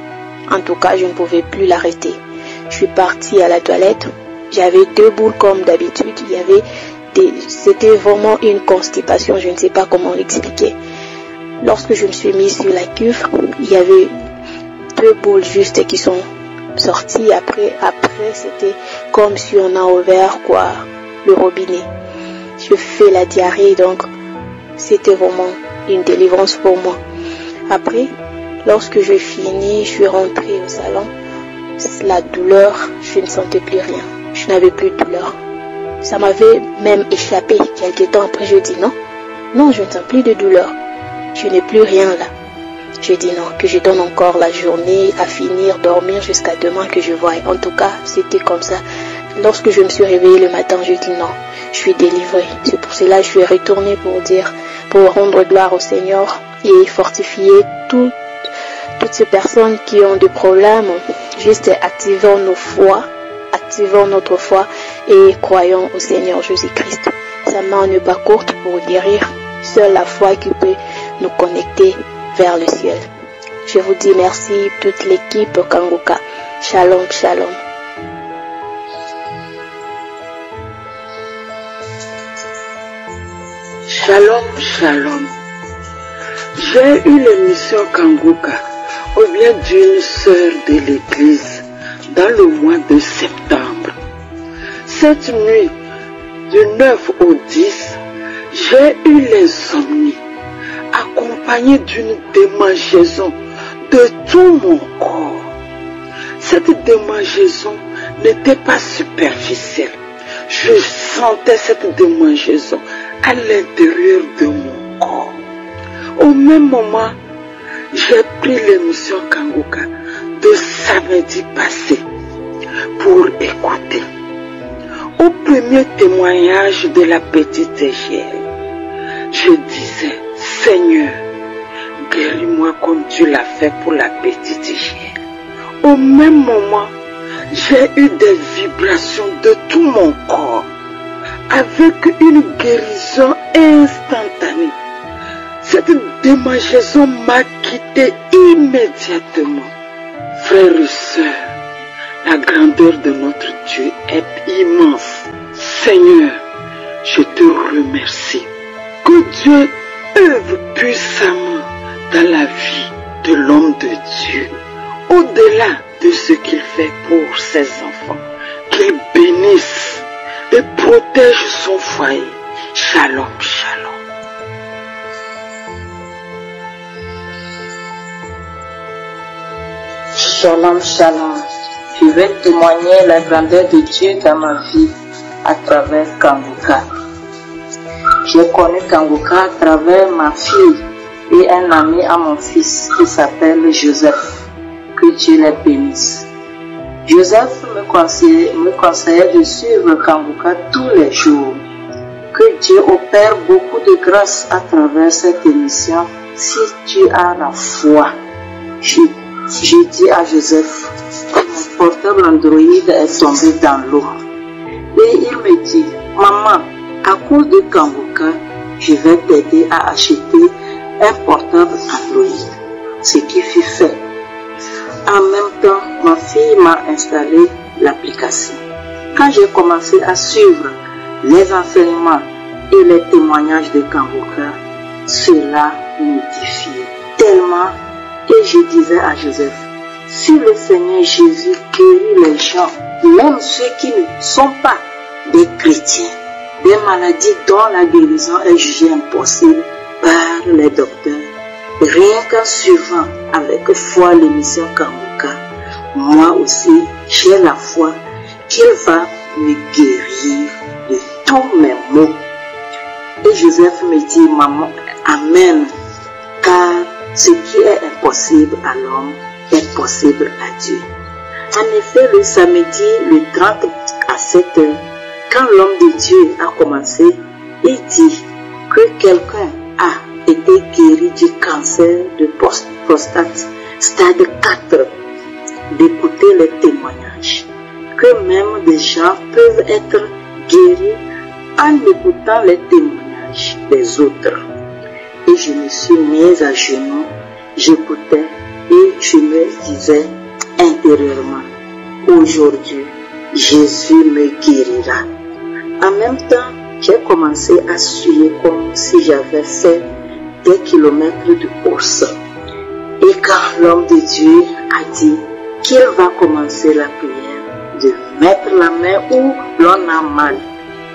En tout cas, je ne pouvais plus l'arrêter. Je suis partie à la toilette. J'avais 2 boules comme d'habitude. C'était vraiment une constipation. Je ne sais pas comment l'expliquer. Lorsque je me suis mise sur la cuve, il y avait 2 boules juste qui sont sorties. Après, c'était comme si on a ouvert le robinet. Je fais la diarrhée, donc c'était vraiment une délivrance pour moi. Après, lorsque je finis, je suis rentrée au salon. La douleur, je ne sentais plus rien. Je n'avais plus de douleur. Ça m'avait même échappé. Quelques temps après, je dis non, je ne sens plus de douleur. Je n'ai plus rien là. Je dis non, que je donne encore la journée à finir, dormir jusqu'à demain que je voie. En tout cas, c'était comme ça. Lorsque je me suis réveillée le matin, je dis non, je suis délivrée. C'est pour cela que je suis retournée pour rendre gloire au Seigneur et fortifier toutes ces personnes qui ont des problèmes. Juste activons notre foi et croyons au Seigneur Jésus-Christ. Sa main n'est pas courte pour guérir. Seule la foi qui peut nous connecter vers le ciel. Je vous dis merci, toute l'équipe Kanguka. Shalom, shalom. Shalom, shalom. J'ai eu l'émission Kanguka au bien d'une sœur de l'église dans le mois de septembre. Cette nuit, du 9 au 10, j'ai eu l'insomnie, accompagnée d'une démangeaison de tout mon corps. Cette démangeaison n'était pas superficielle. Je sentais cette démangeaison à l'intérieur de mon corps. Au même moment, j'ai pris l'émission Kanguka de samedi passé pour écouter. Au premier témoignage de la petite Égèle, je disais, Seigneur, guéris-moi comme tu l'as fait pour la petite Égèle. Au même moment, j'ai eu des vibrations de tout mon corps, avec une guérison instantanée. Cette démangeaison m'a quitté immédiatement. Frères et sœurs, la grandeur de notre Dieu est immense. Seigneur, je te remercie. Que Dieu œuvre puissamment dans la vie de l'homme de Dieu, au-delà de ce qu'il fait pour ses enfants. Qu'il bénisse et protège son foyer. Shalom, shalom. Shalom, shalom. Je vais témoigner la grandeur de Dieu dans ma vie à travers Kanguka. J'ai connu Kanguka à travers ma fille et un ami à mon fils qui s'appelle Joseph. Que Dieu les bénisse. Joseph me conseillait de suivre Kanguka tous les jours. Que Dieu opère beaucoup de grâce à travers cette émission si tu as la foi. J'ai dit à Joseph que mon portable Android est tombé dans l'eau. Et il me dit, maman, à cause de Kanguka, je vais t'aider à acheter un portable Android. Ce qui fut fait. En même temps, ma fille m'a installé l'application. Quand j'ai commencé à suivre les enseignements et les témoignages de Kanguka, cela m'édifiait tellement. Et je disais à Joseph, si le Seigneur Jésus guérit les gens, même ceux qui ne sont pas des chrétiens, des maladies dont la guérison est jugée impossible par les docteurs, rien qu'en suivant avec foi l'émission Kanguka, moi aussi j'ai la foi qu'il va me guérir de tous mes maux. Et Joseph me dit, maman, amen, car ce qui est impossible à l'homme est possible à Dieu. En effet, le samedi, le 30 à 7 heures, quand l'homme de Dieu a commencé, il dit que quelqu'un a été guéri du cancer de prostate, stade 4, d'écouter les témoignages, que même des gens peuvent être guéris en écoutant les témoignages des autres. Et je me suis mise à genoux, j'écoutais et je me disais intérieurement, aujourd'hui, Jésus me guérira. En même temps, j'ai commencé à suer comme si j'avais fait des kilomètres de course. Et quand l'homme de Dieu a dit qu'il va commencer la prière, de mettre la main où l'on a mal,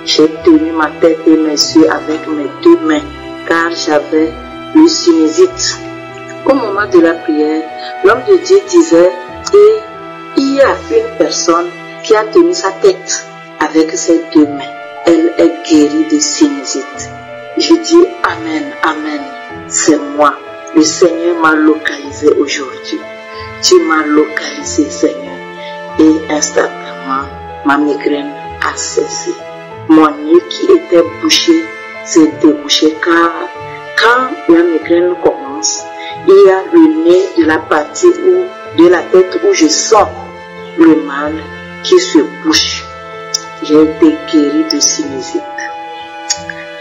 j'ai tenu ma tête et mes yeux avec mes deux mains, car j'avais le sinusite. Au moment de la prière, l'homme de Dieu disait, et il y a une personne qui a tenu sa tête avec ses deux mains. Elle est guérie de sinusite. Je dis amen, amen, c'est moi. Le Seigneur m'a localisé aujourd'hui. Tu m'as localisé, Seigneur. Et instantanément, ma migraine a cessé. Mon nez qui était bouché s'est débouché, car quand la migraine commence, il y a le nez de la partie de la tête où je sens le mal qui se bouche. J'ai été guéri de sinusite.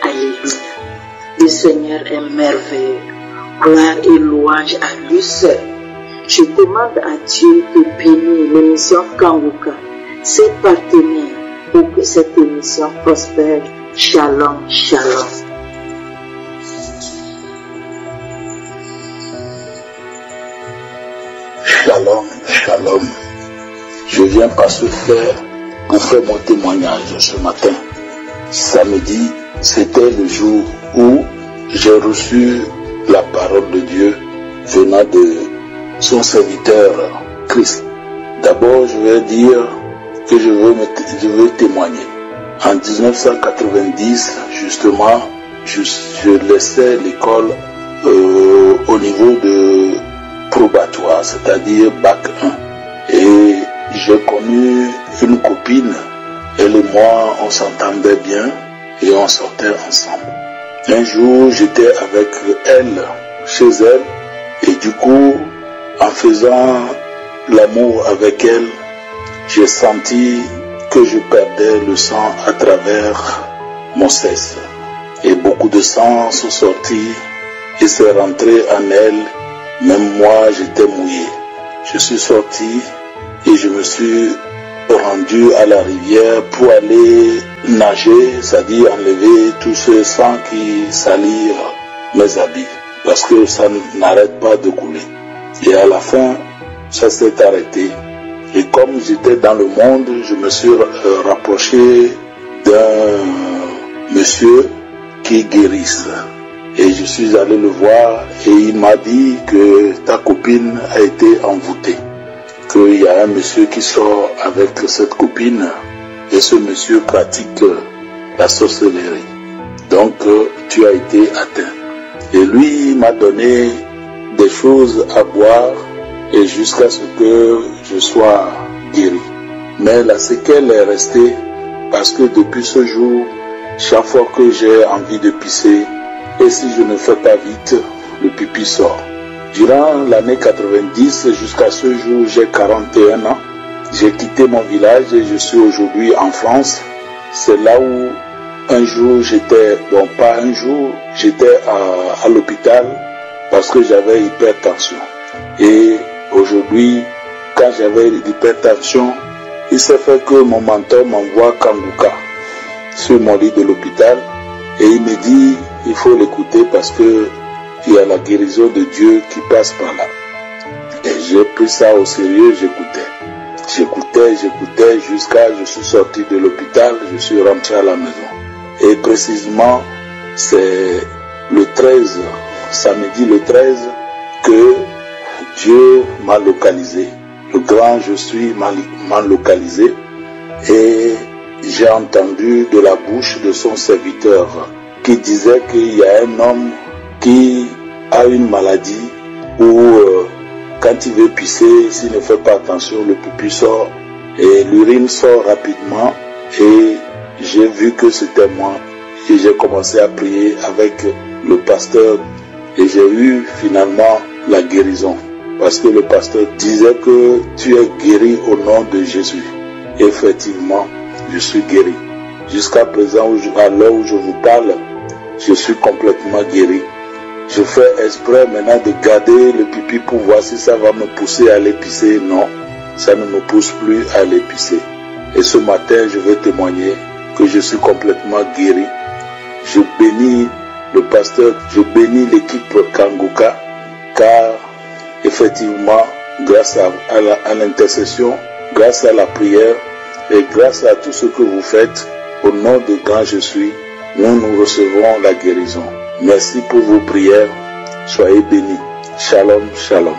Alléluia. Le Seigneur est merveilleux. Gloire et louange à lui seul. Je demande à Dieu de bénir l'émission Kanguka, ses partenaires, pour que cette émission prospère. Shalom, shalom. Shalom, shalom. Je viens par ce faire pour faire mon témoignage ce matin. Samedi, c'était le jour où j'ai reçu la parole de Dieu venant de son serviteur Christ. D'abord, je vais dire que je veux témoigner. En 1990, justement, je laissais l'école au niveau de probatoire, c'est-à-dire bac 1. Et j'ai connu une copine, elle et moi, on s'entendait bien et on sortait ensemble. Un jour, j'étais avec elle, chez elle, et du coup, en faisant l'amour avec elle, j'ai senti que je perdais le sang à travers mon sexe. Et beaucoup de sang sont sortis et c'est rentré en elle. Même moi, j'étais mouillé. Je suis sorti et je me suis rendu à la rivière pour aller nager, c'est-à-dire enlever tout ce sang qui salit mes habits, parce que ça n'arrête pas de couler. Et à la fin, ça s'est arrêté. Et comme j'étais dans le monde, je me suis rapproché d'un monsieur qui guérisse. Et je suis allé le voir et il m'a dit que ta copine a été envoûtée. Qu'il y a un monsieur qui sort avec cette copine et ce monsieur pratique la sorcellerie. Donc tu as été atteint. Et lui il m'a donné des choses à boire et jusqu'à ce que je sois guéri. Mais la séquelle est restée parce que depuis ce jour, chaque fois que j'ai envie de pisser, et si je ne fais pas vite, le pipi sort. Durant l'année 90, jusqu'à ce jour, j'ai 41 ans. J'ai quitté mon village et je suis aujourd'hui en France. C'est là où un jour j'étais, bon pas un jour, j'étais à l'hôpital parce que j'avais hypertension. Et aujourd'hui, quand j'avais l'hypertension, il s'est fait que mon mentor m'envoie Kanguka sur mon lit de l'hôpital et il me dit il faut l'écouter parce que il y a la guérison de Dieu qui passe par là. Et j'ai pris ça au sérieux, j'écoutais jusqu'à je suis sorti de l'hôpital, je suis rentré à la maison. Et précisément, c'est le 13, samedi le 13, que Dieu m'a localisé. Le grand je suis m'a localisé et j'ai entendu de la bouche de son serviteur qui disait qu'il y a un homme qui a une maladie où quand il veut pisser, s'il ne fait pas attention, le pipi sort et l'urine sort rapidement. Et j'ai vu que c'était moi et j'ai commencé à prier avec le pasteur et j'ai eu finalement la guérison. Parce que le pasteur disait que tu es guéri au nom de Jésus. Et effectivement, je suis guéri. Jusqu'à présent, à l'heure où je vous parle, je suis complètement guéri. Je fais exprès maintenant de garder le pipi pour voir si ça va me pousser à aller pisser. Non, ça ne me pousse plus à aller pisser. Et ce matin, je vais témoigner que je suis complètement guéri. Je bénis le pasteur, je bénis l'équipe Kanguka, car effectivement, grâce à l'intercession, grâce à la prière et grâce à tout ce que vous faites, au nom de grand je suis, nous recevrons la guérison. Merci pour vos prières. Soyez bénis. Shalom, shalom.